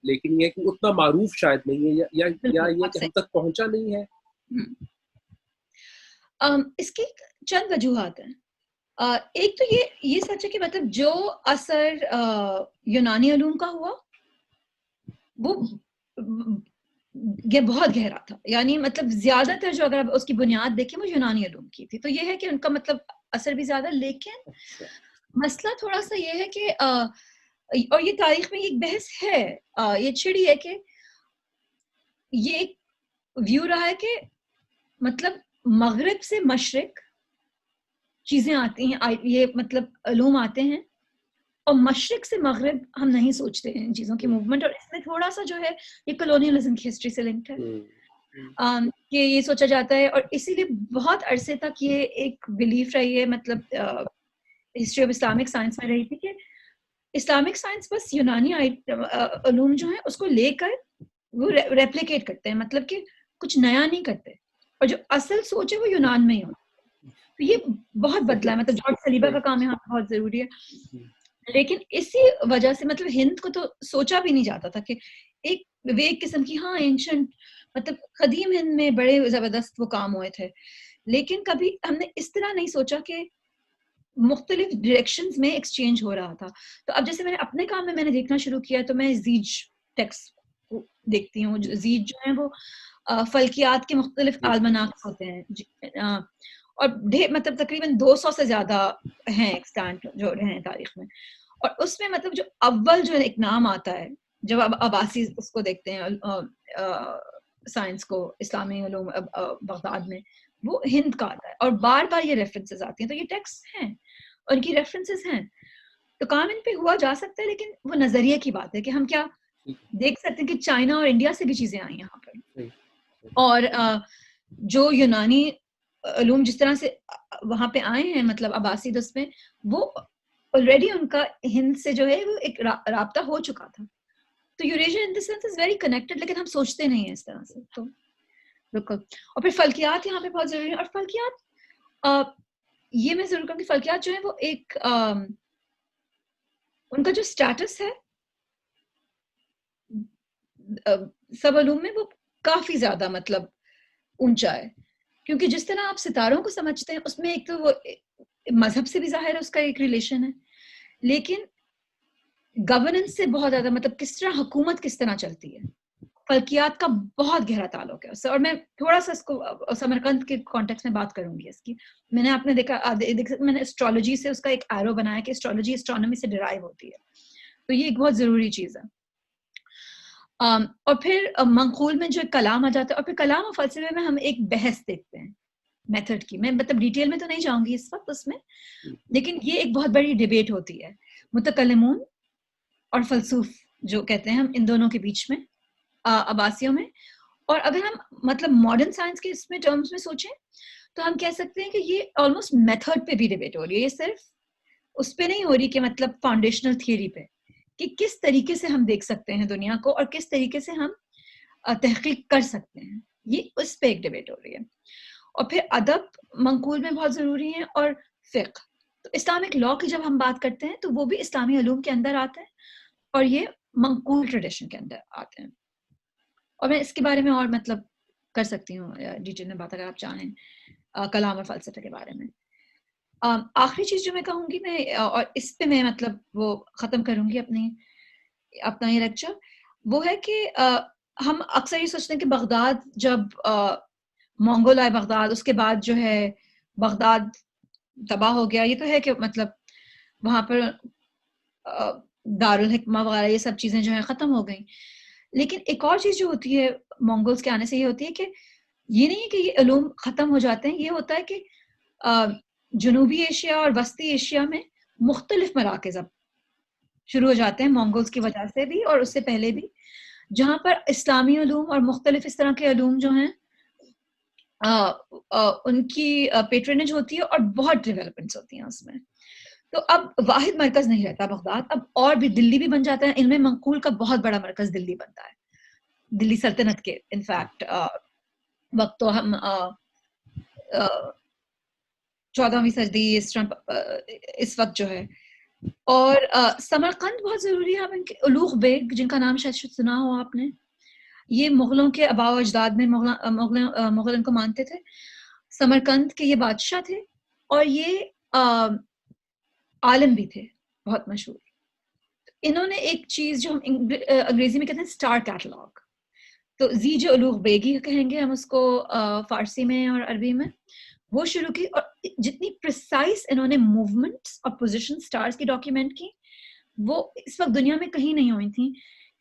لیکن یہ کہ اتنا معروف شاید نہیں ہے, یا یہ کہ ہم تک پہنچا نہیں ہے. اس کی چند وجوہات ہیں. ایک تو یہ سچ ہے کہ مطلب جو اثر یونانی علوم کا ہوا وہ یہ بہت گہرا تھا, یعنی مطلب زیادہ تر جو اگر آپ اس کی بنیاد دیکھیں وہ یونانی علوم کی تھی. تو یہ ہے کہ ان کا مطلب اثر بھی زیادہ, لیکن مسئلہ تھوڑا سا یہ ہے کہ اور یہ تاریخ میں ایک بحث ہے, یہ چھڑی ہے کہ یہ ایک ویو رہا ہے کہ مطلب مغرب سے مشرق چیزیں آتی ہیں, یہ مطلب علوم آتے ہیں, اور مشرق سے مغرب ہم نہیں سوچتے ہیں ان چیزوں کی موومنٹ. اور اس میں تھوڑا سا جو ہے یہ کلونیلزم کی ہسٹری سے لنکڈ ہے, کہ یہ سوچا جاتا ہے, اور اسی لیے بہت عرصے تک یہ ایک بلیف رہی ہے مطلب ہسٹری آف اسلامک سائنس میں رہی تھی کہ اسلامک سائنس بس یونانی علوم جو ہیں اس کو لے کر وہ ریپلیکیٹ کرتے ہیں, مطلب کہ کچھ نیا نہیں کرتے, اور جو اصل سوچ ہے وہ یونان میں ہی ہوتی. تو یہ بہت بدلا ہے, مطلب جارج سلیبا کا کام یہاں بہت ضروری ہے. لیکن اسی وجہ سے مطلب ہند کو تو سوچا بھی نہیں جاتا تھا کہ ایک قسم کی اینشنٹ مطلب قدیم ہند میں بڑے زبردست وہ کام ہوئے تھے, لیکن کبھی ہم نے اس طرح نہیں سوچا کہ مختلف ڈائریکشنز میں ایکسچینج ہو رہا تھا. تو اب جیسے میں نے اپنے کام میں نے دیکھنا شروع کیا, تو میں زیج ٹیکسٹ دیکھتی ہوں. زیج جو ہیں وہ فلکیات کے مختلف آلمناکس ہوتے ہیں, اور مطلب تقریباً 200 سے زیادہ ہیں ایکسٹانٹ جو رہے ہیں تاریخ میں. اور اس میں مطلب جو اول جو ایک نام آتا ہے جب اب عباسی اس کو دیکھتے ہیں سائنس کو اسلامی علوم بغداد میں, وہ ہند کا آتا ہے, اور بار بار یہ ریفرنسز آتی ہیں. تو یہ ٹیکسٹ ہیں, ان کی ریفرنسز ہیں, تو کام ان پہ ہوا جا سکتا ہے, لیکن وہ نظریے کی بات ہے کہ ہم کیا دیکھ سکتے ہیں کہ چائنا اور انڈیا سے بھی چیزیں آئی یہاں پر. اور جو یونانی علوم جس طرح سے وہاں پہ آئے ہیں مطلب عباسی دس میں, وہ آلریڈی ان کا ہند سے جو ہے وہ ایک رابطہ ہو چکا تھا. تو Eurasia in the sense is very connected, لیکن ہم سوچتے نہیں ہیں اس طرح سے. تو بالکل. اور پھر فلکیات یہاں پہ بہت ضروری ہے. اور فلکیات یہ میں ضرور کہوں کہ فلکیات جو ہے وہ ایک ان کا جو اسٹیٹس ہے سب علوم میں وہ کافی زیادہ مطلب اونچا ہے. کیونکہ جس طرح آپ ستاروں کو سمجھتے ہیں اس میں ایک تو وہ مذہب سے بھی ظاہر ہے اس کا ایک ریلیشن ہے، لیکن گورننس سے بہت زیادہ، مطلب کس طرح حکومت کس طرح چلتی ہے، فلکیات کا بہت گہرا تعلق ہے اس سے. اور میں تھوڑا سا اس کو سمرقند کے کانٹیکس میں بات کروں گی اس کی. میں نے آپ نے دیکھا میں نے اسٹرالوجی سے اس کا ایک ایرو بنایا کہ اسٹرالوجی اسٹرانومی سے ڈرائیو ہوتی ہے، تو یہ ایک بہت ضروری چیز ہے. اور پھر منقول میں جو کلام آ جاتا ہے، اور پھر کلام اور فلسفے میں ہم ایک بحث دیکھتے ہیں میتھڈ کی. میں مطلب ڈیٹیل میں تو نہیں جاؤں گی اس وقت اس میں، لیکن یہ ایک بہت بڑی ڈیبیٹ ہوتی ہے متکلمون اور فلسوف جو کہتے ہیں ہم، ان دونوں کے بیچ میں عباسیوں میں. اور اگر ہم مطلب ماڈرن سائنس کے اس میں ٹرمز میں سوچیں تو ہم کہہ سکتے ہیں کہ یہ آلموسٹ میتھڈ پہ بھی ڈیبیٹ ہو رہی ہے. یہ صرف اس پہ نہیں ہو رہی کہ مطلب فاؤنڈیشنل تھیوری پہ، کہ کس طریقے سے ہم دیکھ سکتے ہیں دنیا کو اور کس طریقے سے ہم تحقیق کر سکتے ہیں، یہ اس پہ ایک ڈیبیٹ ہو رہی ہے. اور پھر ادب منقول میں بہت ضروری ہے، اور فقہ. تو اسلامک لا کی جب ہم بات کرتے ہیں تو وہ بھی اسلامی علوم کے اندر آتے ہیں اور یہ منقول ٹریڈیشن کے اندر آتے ہیں. اور میں اس کے بارے میں اور مطلب کر سکتی ہوں ڈیٹیل میں بات اگر آپ چاہیں کلام اور فلسفے کے بارے میں. آخری چیز جو میں کہوں گی، میں اور اس پہ میں مطلب وہ ختم کروں گی اپنا یہ لیکچر، وہ ہے کہ ہم اکثر یہ سوچتے ہیں کہ بغداد جب منگول آئے بغداد، اس کے بعد جو ہے بغداد تباہ ہو گیا. یہ تو ہے کہ مطلب وہاں پر دارالحکمہ وغیرہ یہ سب چیزیں جو ہیں ختم ہو گئیں. لیکن ایک اور چیز جو ہوتی ہے منگولز کے آنے سے، یہ ہوتی ہے کہ یہ نہیں ہے کہ یہ علوم ختم ہو جاتے ہیں. یہ ہوتا ہے کہ جنوبی ایشیا اور وسطی ایشیا میں مختلف مراکز اب شروع ہو جاتے ہیں منگولز کی وجہ سے بھی اور اس سے پہلے بھی، جہاں پر اسلامی علوم اور مختلف اس طرح کے علوم جو ہیں ان کی پیٹرنیج ہوتی ہے اور بہت ڈیولپمنٹس ہوتی ہیں اس میں. تو اب واحد مرکز نہیں رہتا بغداد، اب اور بھی دلی بھی بن جاتا ہے. علم منقول کا بہت بڑا مرکز دلی بنتا ہے، دلی سلطنت کے انفیکٹ وقت تو ہم 14ویں صدی اس وقت جو ہے. اور سمرقند بہت ضروری ہے. ان کے الوغ بیگ جن کا نام شاید سنا ہو آپ نے، یہ مغلوں کے آباء و اجداد میں مغل ان کو مانتے تھے. سمرقند کے یہ بادشاہ تھے اور یہ عالم بھی تھے بہت مشہور. انہوں نے ایک چیز جو ہم انگریزی میں کہتے ہیں اسٹار کیٹلاگ، تو زیج الوغ بیگی کہیں گے ہم اس کو فارسی میں اور عربی میں، وہ شروع کی. اور جتنی پریسائز انہوں نے موومنٹس اور پوزیشن سٹارز کی ڈاکیومنٹ کی، وہ اس وقت دنیا میں کہیں نہیں ہوئی تھیں.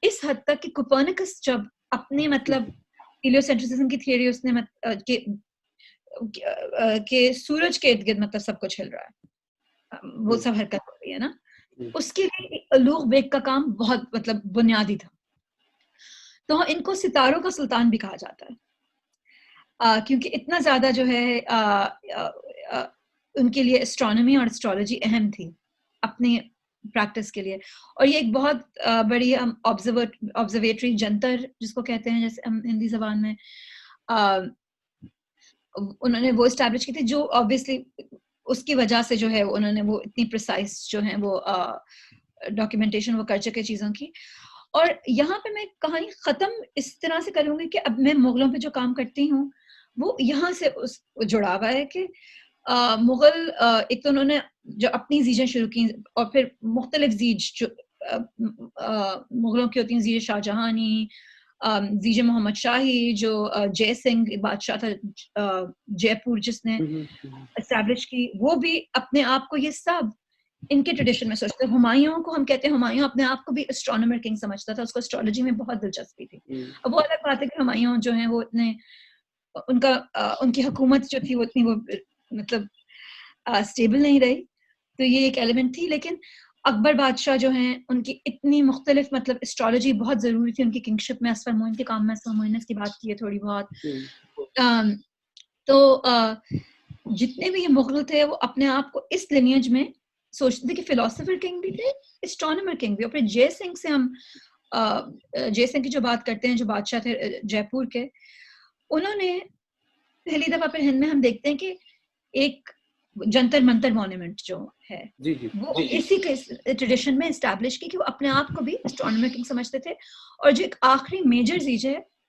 اس حد تک کہ کوپرنیکس جب اپنے مطلب ہیلیوسینٹرسزم کی تھیوری اس نے کہ سورج کے ارد گرد مطلب سب کچھ ہل رہا ہے، وہ سب حرکت ہو رہی ہے نا، اس کے لیے الوغ بیگ کا کام بہت مطلب بنیادی تھا. تو ان کو ستاروں کا سلطان بھی کہا جاتا ہے کیونکہ اتنا زیادہ جو ہے ان کے لیے اسٹرانومی اور اسٹرالوجی اہم تھی اپنی پریکٹس کے لیے. اور یہ ایک بہت بڑی آبزرویٹری جنتر جس کو کہتے ہیں، جیسے ہم ہندی زبان میں، انہوں نے وہ اسٹیبلش کی تھی، جو آبویسلی اس کی وجہ سے جو ہے انہوں نے وہ اتنی پریسائز جو ہیں وہ ڈاکیومنٹیشن وہ کر چکے چیزوں کی. اور یہاں پہ میں کہانی ختم اس طرح سے کروں گی کہ اب میں مغلوں پہ جو کام کرتی ہوں وہ یہاں سے جڑا ہوا ہے کہ مغل ایک تو انہوں نے جو اپنی زیجیں شروع کی، اور پھر مختلف زیج جو مغلوں کی ہوتی ہیں، زیج شاہ جہانی، زیج محمد شاہی جو جے سنگھ بادشاہ تھا جے پور جس نے اسٹیبلش کی، وہ بھی اپنے آپ کو یہ سب ان کے ٹریڈیشن میں سوچتے. ہمایوں کو ہم کہتے ہیں، ہمایوں اپنے آپ کو بھی اسٹرانومر کنگ سمجھتا تھا، اس کو اسٹرالوجی میں بہت دلچسپی تھی. اب وہ الگ بات ہے کہ ہمایوں جو ہیں وہ اتنے ان کی حکومت جو تھی وہ اتنی وہ مطلب اسٹیبل نہیں رہی، تو یہ ایک ایلیمنٹ تھی. لیکن اکبر بادشاہ جو ہیں ان کی اتنی مختلف مطلب اسٹرالوجی بہت ضروری تھی ان کی کنگشپ میں. اسفر معین کے کام میں اسفر معین نے اس کی بات کی ہے تھوڑی بہت. تو جتنے بھی یہ مغل تھے وہ اپنے آپ کو اس لینیج میں سوچتے تھے کہ فلاسفر کنگ بھی تھے، اسٹرانومر کنگ بھی. اور پھر جے سنگھ سے ہم جے سنگھ کی جو بات کرتے ہیں جو بادشاہ تھے جے پور کے، انہوں نے پہلی دفعہ پھر ہند میں ہم دیکھتے ہیں کہ ایک جنتر منتر مونومنٹ جو ہے وہ اسی کے ٹریڈیشن میں اسٹیبلش کی کہ وہ اپنے آپ کو بھی اسٹرانومر کنگ سمجھتے تھے. اور جو ایک آخری میجر زیج ہے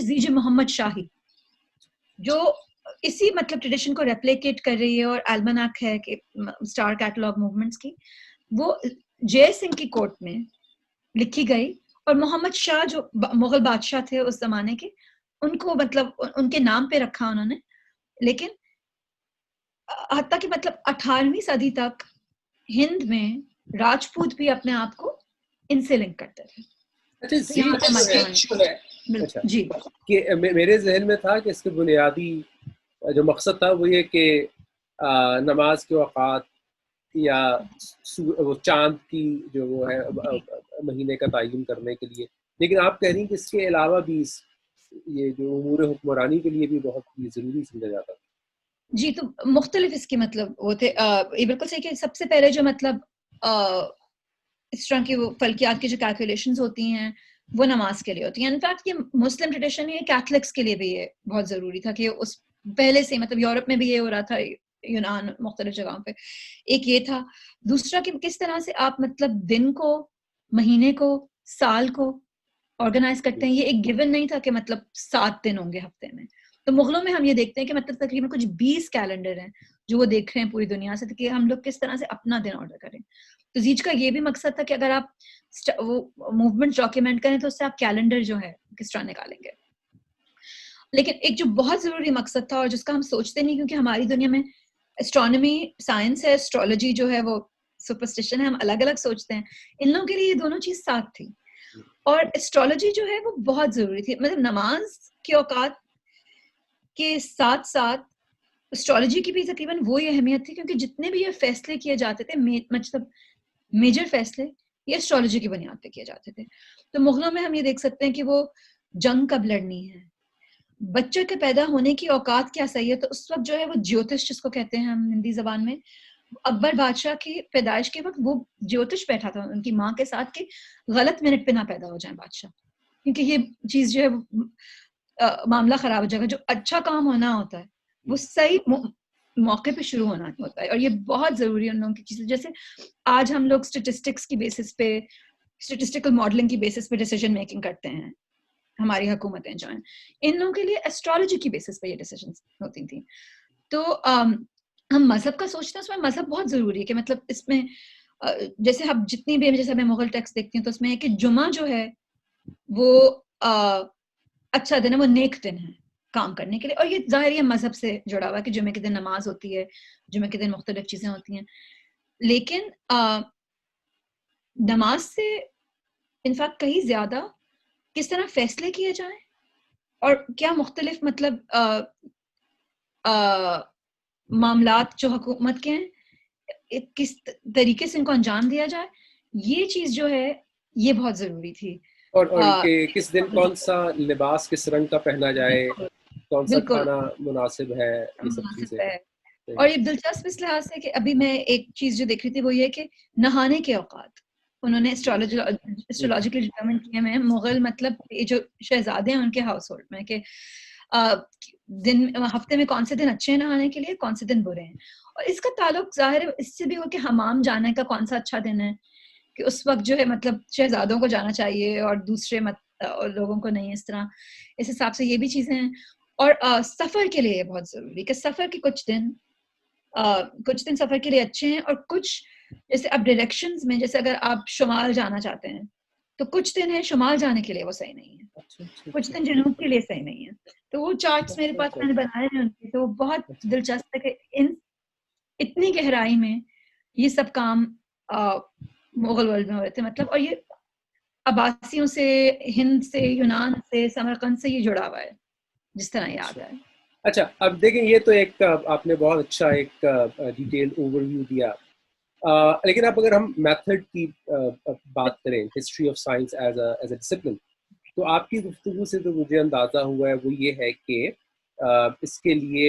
زیج محمد شاہی, جو اسی مطلب ٹریڈیشن کو ریپلیکیٹ کر رہی ہے, اور المناک ہے کہ اسٹار کیٹلاگ موومنٹس کی, وہ جے سنگھ کی کورٹ میں لکھی گئی, اور محمد شاہ جو مغل بادشاہ تھے اس زمانے کے, ان کو مطلب ان کے نام پہ رکھا انہوں نے. لیکن حتیٰ کہ مطلب 18ویں صدی تک ہند میں راجپوت بھی اپنے آپ کو ان سے لنک کرتے تھے. اچھا جی, کہ میرے ذہن میں تھا کہ اس کے بنیادی جو مقصد تھا وہ یہ کہ نماز کے اوقات یا وہ چاند کی جو وہ ہے مہینے کا تعین کرنے کے لیے, لیکن آپ کہہ رہی ہیں کہ اس کے علاوہ بھی یہ جو امور حکمرانی کے لیے بھی بہت ہی ضروری سمجھا جاتا ہے. جی, تو مختلف اس کی مطلب وہ تھے, یہ بالکل صحیح کہ سب سے پہلے جو مطلب اس طرح کی وہ فلکیات کی جو کیلکولیشنز ہوتی ہیں وہ نماز کے لیے ہوتی ہیں. انفیکٹ یہ مسلم ٹریڈیشن ہے, کیتھلکس کے لیے بھی یہ بہت ضروری تھا کہ اس پہلے سے مطلب یورپ میں بھی یہ ہو رہا تھا, یونان مختلف جگہوں پہ. ایک یہ تھا. دوسرا کہ کس طرح سے آپ مطلب دن کو, مہینے کو, سال کو آرگنائز کرتے ہیں. یہ ایک گیون نہیں تھا کہ مطلب 7 دن ہوں گے ہفتے میں. تو مغلوں میں ہم یہ دیکھتے ہیں کہ مطلب تقریباً کچھ 20 کیلنڈر ہیں جو وہ دیکھ رہے ہیں پوری دنیا سے, کہ ہم لوگ کس طرح سے اپنا دن آرڈر کریں. تو زیج کا یہ بھی مقصد تھا کہ اگر آپ وہ موومنٹ ڈاکیومنٹ کریں تو اس سے آپ کیلنڈر جو ہے کس طرح نکالیں گے. لیکن ایک جو بہت ضروری مقصد تھا اور جس کا ہم سوچتے نہیں, کیونکہ ہماری دنیا میں اسٹرانومی سائنس ہے, اسٹرالوجی جو ہے وہ سپرسٹیشن ہے, ہم الگ الگ سوچتے ہیں. ان لوگوں کے لیے یہ دونوں چیز ساتھ تھی, اور اسٹرالوجی جو ہے وہ بہت ضروری تھی. مطلب نماز کے اوقات کے ساتھ ساتھ اسٹرالوجی کی بھی تقریباً وہی اہمیت تھی, کیونکہ جتنے بھی یہ فیصلے کیے جاتے تھے, مطلب میجر فیصلے, یہ اسٹرالوجی کی بنیاد پہ کیے جاتے تھے. تو مغلوں میں ہم یہ دیکھ سکتے ہیں کہ وہ جنگ کب لڑنی ہے, بچے کے پیدا ہونے کی اوقات کیا صحیح ہے. تو اس وقت جو ہے وہ جیوتش جس کو کہتے ہیں ہم ہندی زبان میں, اکبر بادشاہ کی پیدائش کے وقت وہ جیوتش بیٹھا تھا ان کی ماں کے ساتھ کہ غلط منٹ پہ نہ پیدا ہو جائیں بادشاہ, کیونکہ یہ چیز جو ہے معاملہ خراب ہو جائے گا. جو اچھا کام ہونا ہوتا ہے وہ صحیح موقع پہ شروع ہونا ہوتا ہے, اور یہ بہت ضروری ہے ان لوگوں کی چیزیں. جیسے آج ہم لوگ اسٹیٹسٹکس کی بیسس پہ, اسٹیٹسٹیکل ماڈلنگ کی بیسس پہ ڈیسیجن میکنگ کرتے ہیں, ہماری حکومتیں جو ہیں, ان لوگوں کے لیے ایسٹرالوجی کی بیسس پہ یہ ڈیسیجنس ہوتی تھیں. تو ہم مذہب کا سوچتے ہیں, اس میں مذہب بہت ضروری ہے کہ مطلب اس میں جیسے ہم جتنی بھی, جیسے میں مغل ٹیکسٹ دیکھتی ہوں تو اس میں ہے کہ جمعہ جو ہے وہ اچھا دن ہے, وہ نیک دن ہے کام کرنے کے لیے, اور یہ ظاہر یہ مذہب سے جڑا ہوا ہے کہ جمعے کے دن نماز ہوتی ہے, جمعے کے دن مختلف چیزیں ہوتی ہیں. لیکن نماز سے انفیکٹ کہیں زیادہ کس طرح فیصلے کیے جائیں, اور کیا مختلف مطلب معاملات جو حکومت کے ہیں کس طریقے سے ان کو انجام دیا جائے, یہ چیز جو ہے یہ بہت ضروری تھی. اور کہ کس دن کون سا لباس کس رنگ کا پہنا جائے, کون سا کھانا مناسب ہے, یہ سب چیزیں. اور یہ دلچسپ اس لحاظ سے کہ ابھی میں ایک چیز جو دیکھ رہی تھی وہ یہ کہ نہانے کے اوقات انہوں نے اسٹرولوجیکلی ڈٹرمنٹ کیے ہیں. مغل مطلب یہ جو شہزادے ہیں ان کے ہاؤس ہولڈ میں کہ دن ہفتے میں کون سے دن اچھے ہیں نہانے کے لیے, کون سے دن برے ہیں. اور اس کا تعلق ظاہر اس سے بھی ہو کہ حمام جانے کا کون سا اچھا دن ہے, کہ اس وقت جو ہے مطلب شہزادوں کو جانا چاہیے اور دوسرے لوگوں کو نہیں, اس طرح اس حساب سے یہ بھی چیزیں ہیں. اور سفر کے لیے یہ بہت ضروری کہ سفر کے کچھ دن سفر کے لیے اچھے ہیں, اور کچھ جیسے اب ڈائریکشنز میں, جیسے اگر آپ شمال جانا چاہتے ہیں تو کچھ دن ہیں شمال جانے کے لیے وہ صحیح نہیں ہے, کچھ دن جنوب کے لیے صحیح نہیں ہے. تو وہ چارٹس میرے پاس میں نے بنائے ہیں ان کے, تو وہ بہت دلچسپ ہے کہ اتنی گہرائی میں یہ سب کام مغل ورلڈ میں ہو رہے تھے مطلب. اور یہ عباسیوں سے, ہند سے, یونان سے, سمرقند سے یہ جڑا ہوا ہے جس طرح یہ آتا ہے. اچھا, اب دیکھیں یہ تو ایک آپ نے بہت اچھا ایک ڈیٹیل اوور ویو دیا, لیکن اب اگر ہم میتھڈ کی بات کریں, history of science as a discipline, تو آپ کی گفتگو سے تو مجھے اندازہ ہوا ہے وہ یہ ہے کہ اس کے لیے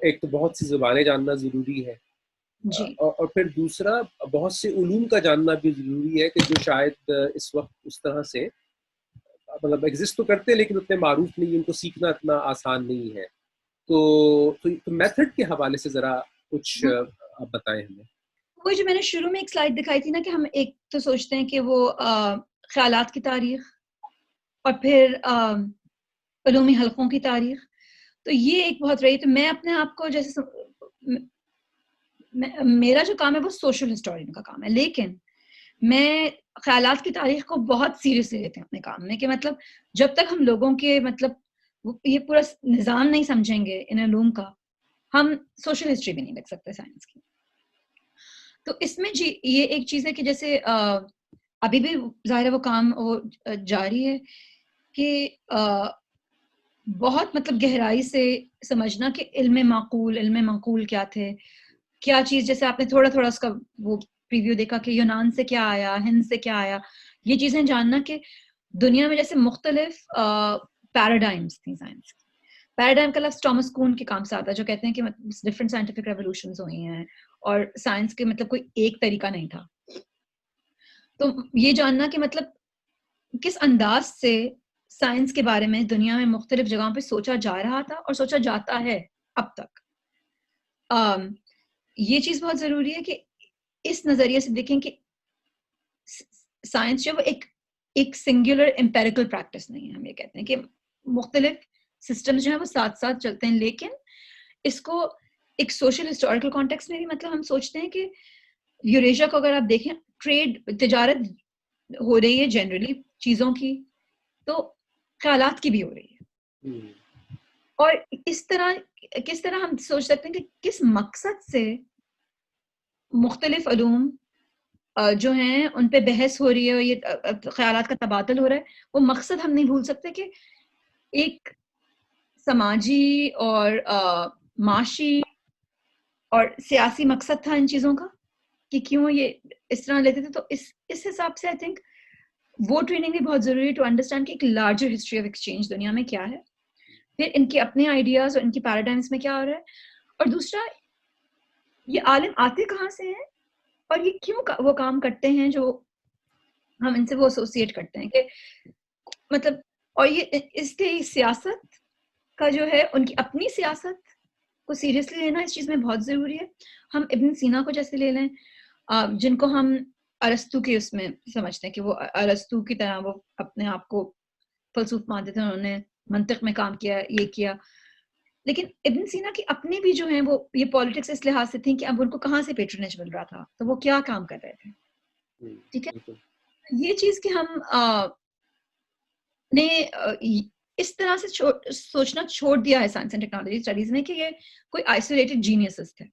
ایک تو بہت سی زبانیں جاننا ضروری ہے, جی, اور پھر دوسرا بہت سے علوم کا جاننا بھی ضروری ہے کہ جو شاید اس وقت اس طرح سے مطلب ایگزسٹ تو کرتے لیکن اتنے معروف نہیں, ان کو سیکھنا اتنا آسان نہیں ہے. تو میتھڈ کے حوالے سے ذرا کچھ آپ بتائیں ہمیں. وہ جو میں نے شروع میں ایک سلائڈ دکھائی تھی نا کہ ہم ایک تو سوچتے ہیں کہ وہ خیالات کی تاریخ اور پھر علومی حلقوں کی تاریخ. تو یہ ایک بہت رہی. تو میں اپنے آپ کو جیسے میرا جو کام ہے وہ سوشل ہسٹورین کا کام ہے, لیکن میں خیالات کی تاریخ کو بہت سیریسلی لیتے ہیں اپنے کام میں, کہ مطلب جب تک ہم لوگوں کے مطلب یہ پورا نظام نہیں سمجھیں گے ان علوم کا, ہم سوشل ہسٹری بھی نہیں لکھ سکتے سائنس کی. تو اس میں جی یہ ایک چیز ہے کہ جیسے ابھی بھی ظاہر ہے وہ کام وہ جاری ہے کہ بہت مطلب گہرائی سے سمجھنا کہ علم معقول کیا تھے, کیا چیز, جیسے آپ نے تھوڑا تھوڑا اس کا وہ پریویو دیکھا کہ یونان سے کیا آیا, ہند سے کیا آیا, یہ چیزیں جاننا کہ دنیا میں جیسے مختلف پیراڈائمس تھیں سائنس کی. پیراڈائم کا لفظ ٹامس کون کے کام سے آتا ہے, جو کہتے ہیں کہ ڈفرنٹ سائنٹیفک ریولیوشنز ہوئی ہیں اور سائنس کے مطلب کوئی ایک طریقہ نہیں تھا. تو یہ جاننا کہ مطلب کس انداز سے سائنس کے بارے میں دنیا میں مختلف جگہوں پہ سوچا جا رہا تھا اور سوچا جاتا ہے اب تک, یہ چیز بہت ضروری ہے کہ اس نظریے سے دیکھیں کہ سائنس جو وہ ایک سنگولر امپیریکل پریکٹس نہیں ہے. ہم یہ کہتے ہیں کہ مختلف سسٹمز جو ہیں وہ ساتھ ساتھ چلتے ہیں, لیکن اس کو ایک سوشل ہسٹوریکل کانٹیکس میں بھی مطلب ہم سوچتے ہیں کہ یوریشیا کو اگر آپ دیکھیں, تجارت ہو رہی ہے جنرلی چیزوں کی, تو خیالات کی بھی ہو رہی ہے. اور کس طرح ہم سوچ سکتے ہیں کہ کس مقصد سے مختلف علوم جو ہیں ان پہ بحث ہو رہی ہے, یہ خیالات کا تبادل ہو رہا ہے, وہ مقصد ہم نہیں بھول سکتے کہ ایک سماجی اور معاشی اور سیاسی مقصد تھا ان چیزوں کا کہ کیوں یہ اس طرح لیتے تھے. تو اس حساب سے آئی تھنک وہ ٹریننگ بھی بہت ضروری ہے ٹو انڈرسٹینڈ کہ ایک لارجر ہسٹری آف ایکسچینج دنیا میں کیا ہے, پھر ان کے اپنے آئیڈیاز اور ان کی پیراڈائمس میں کیا ہو رہا ہے, اور دوسرا یہ عالم آتے کہاں سے ہیں اور یہ کیوں وہ کام کرتے ہیں جو ہم ان سے وہ ایسوسیٹ کرتے ہیں کہ مطلب, اور یہ اس کے سیاست کا جو ہے ان کی اپنی سیاست کو سیریسلی لینا اس چیز میں بہت ضروری ہے. ہم ابن سینا کو جیسے لے لیں, جن کو ہم ارسطو کے اس میں سمجھتے ہیں کہ وہ ارسطو کی طرح وہ اپنے آپ کو فلسوف مانتے تھے, انہوں نے منطق میں کام کیا, یہ کیا, لیکن ابن سینا کی اپنی بھی جو ہیں وہ یہ پالیٹکس اس لحاظ سے تھیں کہ اب ان کو کہاں سے پیٹرنیج مل رہا تھا, تو وہ کیا کام کر رہے تھے. ٹھیک ہے, یہ چیز کہ ہم نے اس طرح سے سوچنا چھوڑ دیا ہے سائنس اینڈ ٹیکنالوجی اسٹڈیز میں کہ یہ کوئی آئسولیٹڈ جینیسز تھے.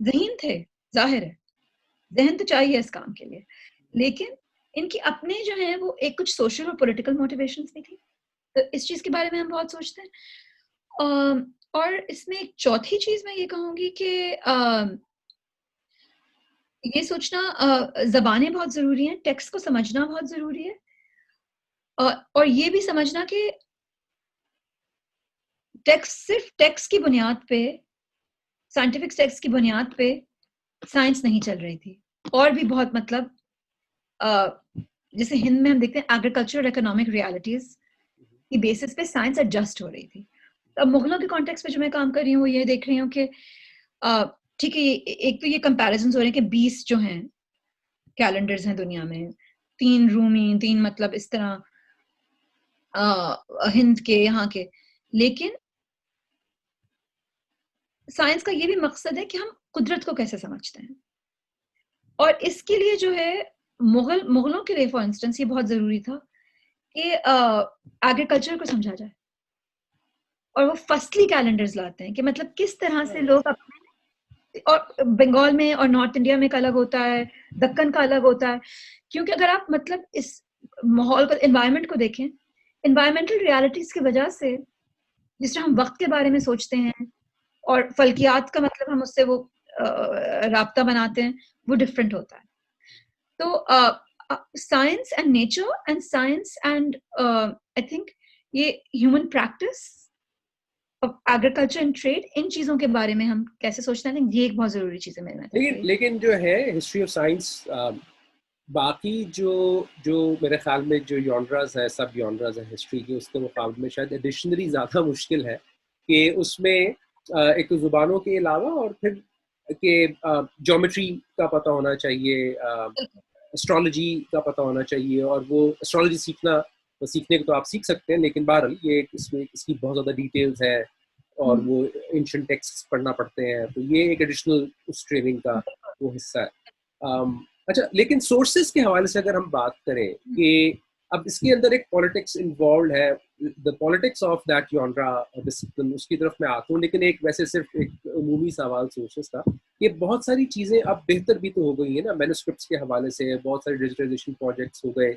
ذہین تھے, ظاہر ہے ذہن تو چاہیے اس کام کے لیے, لیکن ان کی اپنے جو ہیں وہ ایک کچھ سوشل اور پولیٹیکل موٹیویشنز بھی تھی. تو اس چیز کے بارے میں ہم بہت سوچتے ہیں. اور اس میں ایک چوتھی چیز میں یہ کہوں گی کہ یہ سوچنا زبانیں بہت ضروری ہیں, ٹیکسٹ کو سمجھنا بہت ضروری ہے, اور یہ بھی سمجھنا کہ ٹیکسٹ صرف ٹیکسٹ کی بنیاد پہ, سائنٹیفک ٹیکسٹ کی بنیاد پہ سائنس نہیں چل رہی تھی, اور بھی بہت مطلب جیسے ہند میں ہم دیکھتے ہیں ایگریکلچرل اکنامک ریالٹیز کی بیسس پہ سائنس ایڈجسٹ ہو رہی تھی. اب مغلوں کے کانٹیکس پہ جو میں کام کر رہی ہوں وہ یہ دیکھ رہی ہوں کہ ٹھیک ہے, ایک تو یہ کمپیریزنز ہو رہے ہیں کہ 20 جو ہیں کیلنڈرز ہیں دنیا میں, 3 رومی, 3 مطلب اس طرح ہند کے, یہاں کے, لیکن سائنس کا یہ بھی مقصد ہے کہ ہم قدرت کو کیسے سمجھتے ہیں, اور اس کے لیے جو ہے مغلوں کے لیے فار انسٹنس یہ بہت ضروری تھا کہ ایگریکلچر کو سمجھا جائے, اور وہ فصلی کیلنڈرز لاتے ہیں کہ مطلب کس طرح سے لوگ اپنے, اور بنگال میں اور نارتھ انڈیا میں ایک الگ ہوتا ہے, دکن کا الگ ہوتا ہے, کیونکہ اگر آپ مطلب اس ماحول کو, انوائرمنٹ کو دیکھیں, انوائرمنٹل ریالٹیز کی وجہ سے جس طرح ہم وقت کے بارے میں سوچتے ہیں اور فلکیات کا مطلب ہم اس سے وہ رابطہ بناتے ہیں, وہ ڈفرینٹ ہوتا ہے. تو science and nature and science and I think یہ human practice agriculture and trade, ان چیزوں کے بارے میں ہم کیسے سوچتے ہیں, یہ ایک بہت ضروری چیز ہے میرے میں. لیکن جو ہے ہسٹری آف سائنس, باقی جو میرے خیال میں جو یونراز ہے, سب یونراز ہے ہسٹری کے, اس کے مقابلے میں شاید ایڈیشنلی زیادہ مشکل ہے کہ اس میں ایک تو زبانوں کے علاوہ اور پھر کہ جیومیٹری کا پتہ ہونا چاہیے, اسٹرالوجی کا پتہ ہونا چاہیے, اور وہ اسٹرالوجی سیکھنے کو تو آپ سیکھ سکتے ہیں, لیکن بہرحال یہ اس میں اس کی بہت زیادہ ڈیٹیلز ہیں اور وہ اینشنٹ ٹیکسٹ پڑھنا پڑتے ہیں, تو یہ ایک ایڈیشنل اس ٹریننگ کا وہ حصہ ہے. اچھا, لیکن سورسز کے حوالے سے اگر ہم بات کریں کہ اب اس کے اندر ایک پالیٹکس انوالوڈ ہے, the politics of that genre discipline, اس کی طرف میں آتا ہوں, لیکن ایک ویسے صرف ایک عمومی سوال سورسز کا, یہ بہت ساری چیزیں اب بہتر بھی تو ہو گئی ہیں نا مینوسکرپٹس کے حوالے سے, بہت سارے ڈیجیٹائزیشن پروجیکٹس ہو گئے.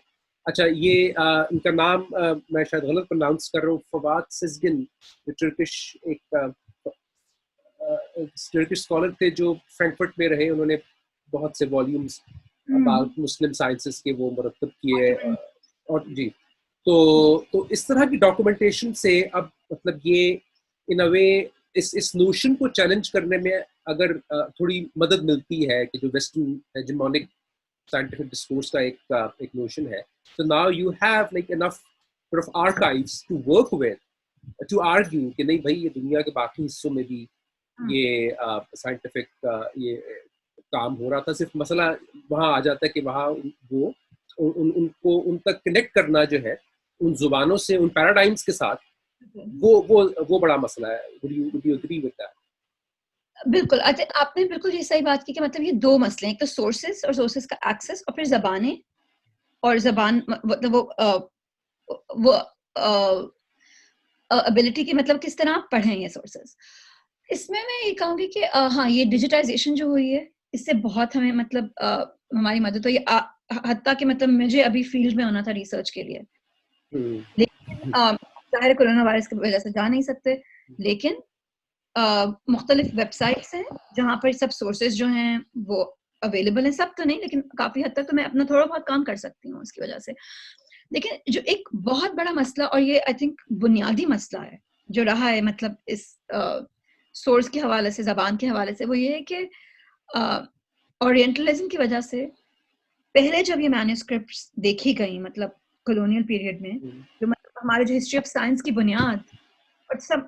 اچھا, یہ ان کا نام میں شاید غلط پروناؤنس کر رہا ہوں, فواد سزگن, ٹرکش ایک ٹرکش اسکالر تھے جو فرینکفرٹ میں رہے, انہوں نے بہت سے والیومز اباؤٹ مسلم سائنسز کے وہ مرتب کیے, اور جی تو اس طرح کی ڈاکومنٹیشن سے اب مطلب یہ in a way us notion کو چیلنج کرنے میں اگر تھوڑی مدد ملتی ہے کہ جو ویسٹرن ہیجمونک scientific discourse کا ایک notion ہے, so now you have like enough sort of archives to work with to argue کہ نہیں بھائی یہ دنیا کے باقی حصوں میں بھی یہ scientific یہ کام ہو رہا تھا, صرف مسئلہ وہاں آ جاتا ہے کہ وہاں وہ ان کو ان تک کنیکٹ کرنا جو ہے ان زبانوں سے, ان پیراڈائمس کے ساتھ, وہ بڑا مسئلہ ہے. would you agree with that? بالکل, آپ نے بالکل یہ صحیح بات کی کہ مطلب یہ دو مسئلے ہیں, ایک تو سورسز اور سورسز کا ایکسیس, اور پھر زبانیں اور زبان مطلب وہ ابیلٹی کی مطلب کس طرح آپ پڑھیں یہ سورسز. اس میں یہ کہوں گی کہ ہاں یہ ڈیجیٹائزیشن جو ہوئی ہے اس سے بہت ہمیں مطلب ہماری مدد ہوئی, حتیٰ کہ مطلب مجھے ابھی فیلڈ میں ہونا تھا ریسرچ کے لیے, لیکن ظاہر کرونا وائرس کی وجہ سے جا نہیں سکتے, لیکن مختلف ویب سائٹس ہیں جہاں پر سب سورسز جو ہیں وہ اویلیبل ہیں, سب تو نہیں لیکن کافی حد تک تو میں اپنا تھوڑا بہت کام کر سکتی ہوں اس کی وجہ سے. لیکن جو ایک بہت بڑا مسئلہ, اور یہ آئی تھنک بنیادی مسئلہ ہے جو رہا ہے مطلب اس سورس کے حوالے سے, زبان کے حوالے سے, وہ یہ ہے کہ اورینٹلزم کی وجہ سے پہلے جب یہ مینوسکرپٹس دیکھی گئی مطلب کولونیل پیریڈ میں, جو مطلب ہمارے جو ہسٹری آف سائنس کی بنیاد اور سب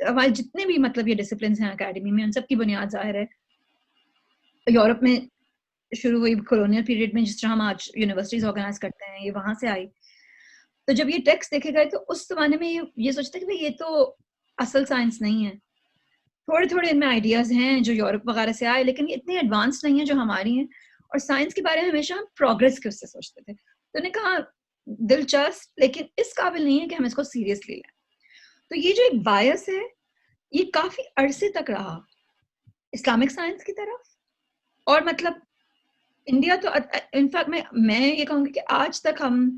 ہمارے جتنے بھی مطلب یہ ڈسپلنس ہیں اکیڈمی میں, ان سب کی بنیاد ظاہر ہے یورپ میں شروع ہوئی کولونیل پیریڈ میں, جس طرح ہم آج یونیورسٹیز آرگنائز کرتے ہیں یہ وہاں سے آئی. تو جب یہ ٹیکسٹ دیکھے گئے تو اس زمانے میں یہ سوچتے کہ یہ تو اصل سائنس نہیں ہے, تھوڑے تھوڑے ان میں آئیڈیاز ہیں جو یورپ وغیرہ سے آئے, لیکن یہ اتنے ایڈوانس نہیں ہیں جو ہماری ہیں, اور سائنس کے بارے میں ہمیشہ ہم پروگرس کے اس سے سوچتے تھے. تو نے کہا دلچسپ لیکن اس قابل نہیں ہے کہ ہم اس کو سیریسلی لیں. تو یہ جو ایک بایس ہے یہ کافی عرصے تک رہا اسلامک سائنس کی طرف, اور مطلب انڈیا تو انفیکٹ میں یہ کہوں گی کہ آج تک ہم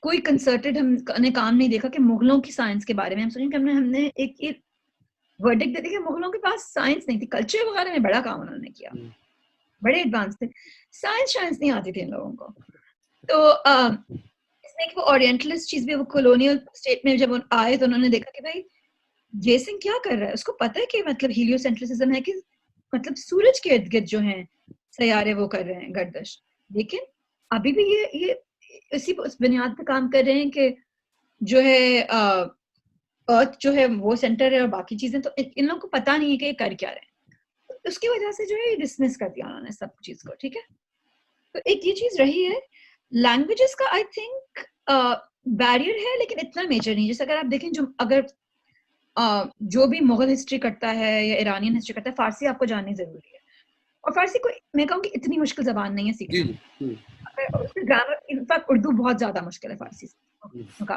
کوئی کنسرٹڈ ہم نے کام نہیں دیکھا کہ مغلوں کی سائنس کے بارے میں ہم سوچیں کہ ہم نے ایک ورڈکٹ دے دی کہ مغلوں کے پاس سائنس نہیں تھی, کلچر وغیرہ میں بڑا کام انہوں نے کیا, بڑے ایڈوانس تھے, سائنس نہیں آتی تھی ان لوگوں کو. تو اس میں کہ وہ اورینٹلسٹ چیز بھی, وہ کولونیل اسٹیٹ میں جب آئے تو انہوں نے دیکھا کہ بھائی جے سنگھ کیا کر رہا ہے, اس کو پتہ ہے کہ مطلب ہیلیو سینٹرسزم ہے کہ مطلب سورج کے ارد گرد جو ہیں سیارے وہ کر رہے ہیں گردش, لیکن ابھی بھی یہ اسی اس بنیاد پہ کام کر رہے ہیں کہ جو ہے ارتھ جو ہے وہ سینٹر ہے اور باقی چیزیں, تو ان لوگوں کو پتہ نہیں ہے کہ یہ کر کیا رہے ہیں. اس کی وجہ سے جو ہے ڈسمس کر دیا انہوں نے سب چیز کو, ٹھیک ہے. تو ایک یہ چیز رہی ہے. لینگویجز کا آئی تھنک بیریئر ہے لیکن اتنا میجر نہیں. جیسے اگر آپ دیکھیں جو بھی مغل ہسٹری کرتا ہے یا ایرانین ہسٹری کرتا ہے, فارسی آپ کو جاننی ضروری ہے, اور فارسی کو میں کہوں کہ اتنی مشکل زبان نہیں ہے سیکھنا. گرامر انفیکٹ اردو بہت زیادہ مشکل ہے فارسی سے.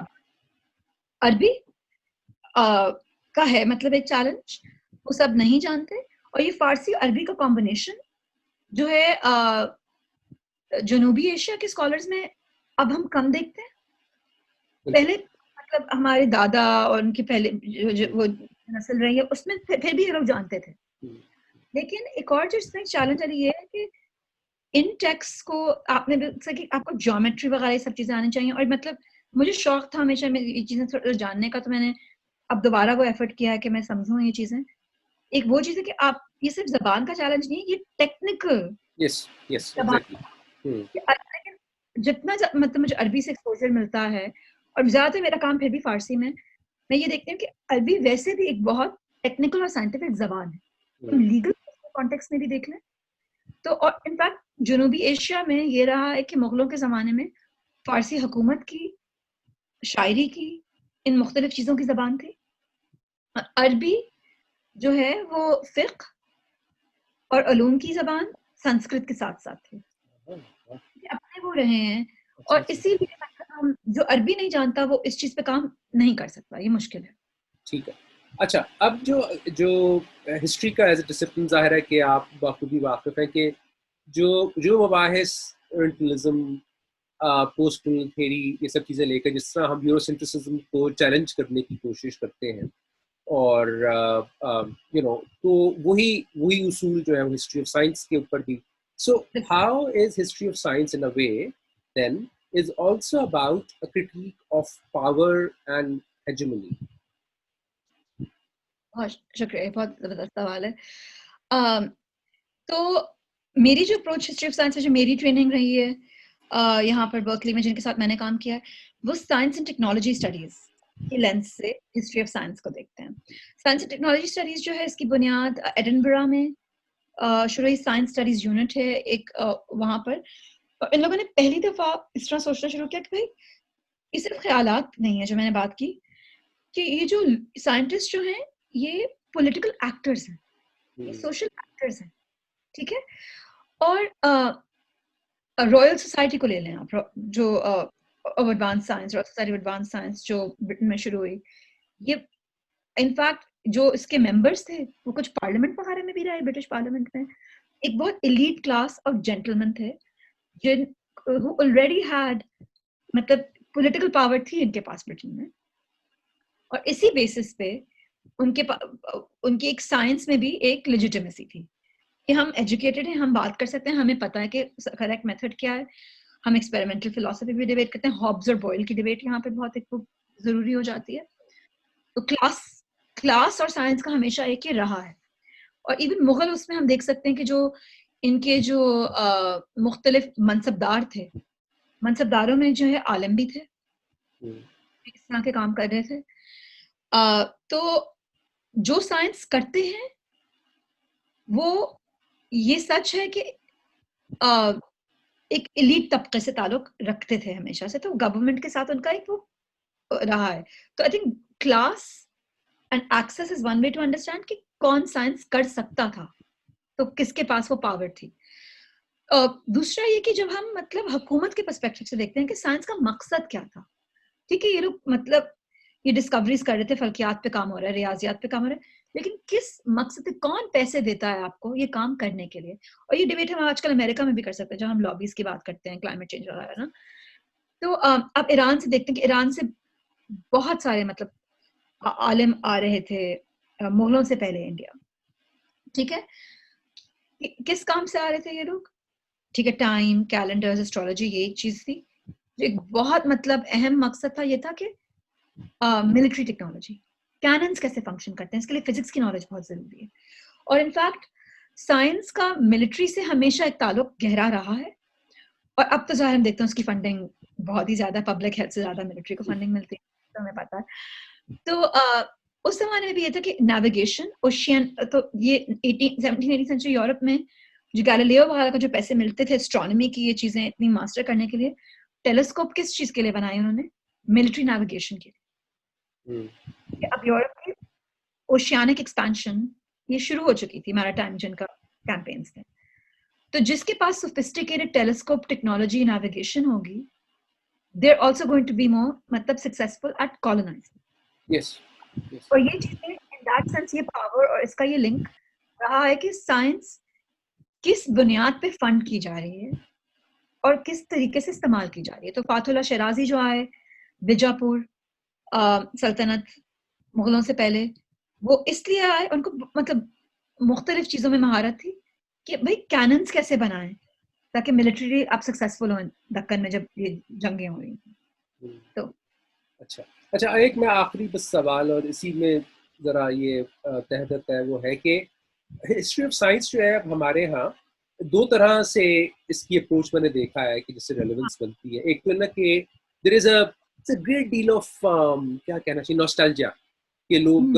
عربی کا ہے مطلب ایک چیلنج, وہ سب نہیں جانتے, اور یہ فارسی عربی کا کمبینیشن جو ہے جنوبی ایشیا کے اسکالرز میں اب ہم کم دیکھتے ہیں. پہلے مطلب ہمارے دادا اور ان کی پہلے وہ نسل رہی ہے اس میں پھر بھی یہ لوگ جانتے تھے. لیکن ایک اور جو اس میں چیلنج والی یہ ہے کہ ان ٹیکسٹ کو آپ نے کہ آپ کو جیومیٹری وغیرہ یہ سب چیزیں آنی چاہیے, اور مطلب مجھے شوق تھا ہمیشہ میں یہ چیزیں تھوڑا جاننے کا, تو میں نے اب دوبارہ وہ ایفرٹ کیا ہے کہ میں سمجھوں یہ چیزیں. ایک وہ چیز ہے کہ آپ یہ صرف زبان کا چیلنج نہیں ہے, یہ ٹیکنیکل جتنا مطلب مجھے عربی سے ایکسپوجر ملتا ہے, اور زیادہ تر میرا کام پھر بھی فارسی میں یہ دیکھتی ہوں کہ عربی ویسے بھی ایک بہت ٹیکنیکل اور سائنٹیفک زبان ہے, لیگل کانٹیکس میں بھی دیکھ لیں تو, اور انفیکٹ جنوبی ایشیا میں یہ رہا ہے کہ مغلوں کے زمانے میں فارسی حکومت کی، شاعری کی، ان مختلف چیزوں کی زبان تھی. عربی جو ہے وہ فقہ اور علوم کی زبان سنسکرت کے ساتھ ساتھ تھی. اپنے وہ رہے ہیں، اور اسی لیے ہم جو عربی نہیں جانتا وہ اس چیز پہ کام نہیں کر سکتا، یہ مشکل ہے. ٹھیک ہے. اچھا، اب جو ہسٹری کا ایز اے ڈسپلن ظاہر ہے کہ آپ بخوبی واقف ہیں کہ جو مباحث اورینٹلزم، پوسٹ کولونیل تھیوری، یہ سب چیزیں لے کر جس طرح ہم یوروسینٹرسزم کو چیلنج کرنے کی کوشش کرتے ہیں، اور تو وہی اصول جو ہے وہ ہسٹری آف سائنس کے اوپر بھی. So how is history of science in a way then is also about a critique of power and hegemony. بہت شکریہ، بہت زبردست سوال ہے. تو میری جو اپروچ ہسٹری آف سائنس ہے، جو میری ٹریننگ رہی ہے یہاں پر برکلی میں، جن کے ساتھ میں نے کام کیا ہے، وہ سائنس اینڈ ٹیکنالوجی اسٹڈیز کی لینس سے ہسٹری آف سائنس کو دیکھتے ہیں. سائنس اینڈ ٹیکنالوجی اسٹڈیز جو ہے اس کی بنیاد ایڈنبرا میں شروعی سائنس اسٹڈیز یونٹ ہے ایک، وہاں پر ان لوگوں نے پہلی دفعہ اس طرح سوچنا شروع کیا کہ بھائی یہ صرف خیالات نہیں ہے جو میں نے بات کی، کہ یہ جو سائنٹسٹ جو ہیں یہ پولیٹیکل ایکٹرز ہیں، یہ سوشل ایکٹرز ہیں. ٹھیک ہے. اور رائل سوسائٹی کو لے لیں آپ، جو advance science, Royal society of advance science جو برٹن میں شروع ہوئی، یہ انفیکٹ جو اس کے ممبرس تھے وہ کچھ پارلیمنٹ وغیرہ میں بھی رہے، برٹش پارلیمنٹ میں ایک بہت ایلیٹ کلاس آف جینٹلمین تھے جن who already had مطلب پولیٹیکل پاور تھی ان کے پاس برٹن میں، اور اسی بیسس پہ ان کی ایک سائنس میں بھی ایک لیجیٹیمیسی تھی کہ ہم ایجوکیٹڈ ہیں، ہم بات کر سکتے ہیں، ہمیں پتہ ہے کہ کریکٹ میتھڈ کیا ہے. ہم ایکسپیریمنٹل فلسفی بھی ڈیبیٹ کرتے ہیں، ہابز اور بوائل کی ڈیبیٹ یہاں پہ بہت ایک ضروری ہو جاتی ہے. تو کلاس اور سائنس کا ہمیشہ ایک ہی رہا ہے. اور ایون مغل اس میں ہم دیکھ سکتے ہیں کہ جو ان کے جو مختلف منصبدار تھے، منصبداروں میں جو ہے عالم بھی تھے، اس طرح کے کام کر رہے تھے. تو جو سائنس کرتے ہیں وہ یہ سچ ہے کہ ایک ایلیٹ طبقے سے تعلق رکھتے تھے ہمیشہ سے، تو گورنمنٹ کے ساتھ ان کا ایک وہ رہا ہے. تو I think class and access is one way to understand کہ کون سائنس کر سکتا تھا، تو کس کے پاس وہ پاور تھی. دوسرا یہ کہ جب ہم مطلب حکومت کے پرسپیکٹو سے دیکھتے ہیں کہ سائنس کا مقصد کیا تھا. ٹھیک ہے، یہ لوگ مطلب یہ ڈسکوریز کر رہے تھے، فلکیات پہ کام ہو رہا ہے، ریاضیات پہ کام ہو رہا ہے، لیکن کس مقصد سے، کون پیسے دیتا ہے آپ کو یہ کام کرنے کے لیے. اور یہ ڈیبیٹ ہم آج کل امریکہ میں بھی کر سکتے ہیں جہاں ہم لابیز کی بات کرتے ہیں، کلائمیٹ چینج وغیرہ نا. تو اب ایران سے دیکھتے ہیں کہ ایران سے بہت سارے مطلب عالم آ رہے تھے مغلوں سے پہلے انڈیا. ٹھیک ہے، کس کام سے آ رہے تھے یہ لوگ؟ ٹھیک ہے، ٹائم، کیلنڈرز، اسٹرالوجی، یہ ایک چیز تھی. ایک بہت مطلب اہم مقصد تھا، یہ تھا کہ ملٹری ٹیکنالوجی، کیننس کیسے فنکشن کرتے ہیں، اس کے لیے فزکس کی نالج بہت ضروری ہے. اور انفیکٹ سائنس کا ملٹری سے ہمیشہ ایک تعلق گہرا رہا ہے. اور اب تو ظاہر ہم دیکھتے ہیں اس کی فنڈنگ بہت ہی زیادہ، پبلک ہیلتھ سے زیادہ ملٹری کو فنڈنگ ملتی ہے، تو ہمیں پتا ہے. تو اس زمانے میں بھی یہ تھا کہ نیویگیشن اوشین، تو یہ 17th سینچری یورپ میں جو گیلیلیو وغیرہ کو جو پیسے ملتے تھے اسٹرانومی کی یہ چیزیں اتنی ماسٹر کرنے کے لیے، ٹیلیسکوپ کس چیز کے لیے بنائے انہوں نے؟ ملٹری نیویگیشن کے لیے. اب یورپ کی اوشیانک ایکسپینشن یہ شروع ہو چکی تھی، میراٹائم جن کا کیمپینز تھے. تو جس کے پاس سوفسٹیکیٹڈ ٹیلیسکوپ ٹیکنالوجی نیویگیشن ہوگی، they are also going to be more مطلب سکسیسفل ایٹ کالونائزنگ. اور یہ چیزیں ان دیٹ سینس، یہ پاور اور اس کا یہ لنک رہا ہے کہ سائنس کس بنیاد پہ فنڈ کی جا رہی ہے اور کس طریقے سے استعمال کی جا رہی ہے. تو فاتح اللہ شیرازی جو آئے بیجاپور سلطنت مغلوں سے پہلے، وہ اس لیے آئے، ان کو مطلب مختلف چیزوں میں مہارت تھی کہ بھائی کیننس کیسے بنائیں تاکہ ملٹری آپ سکسیسفل ہوں دکن میں جب یہ جنگیں ہو رہی تھیں. تو اچھا ایک میں آخری بس سوال، اور اسی میں ذرا یہ تحت ہے، وہ ہے کہ ہسٹری آف سائنس جو ہے اب ہمارے ہاں دو طرح سے اس کی اپروچ میں نے دیکھا ہے کہ جس سے ریلیونس بنتی ہے. ایک تو نا کہ دیر از اے گریٹ ڈیل آف کیا کہنا چاہیے نوسٹالجیا، کہ لوگ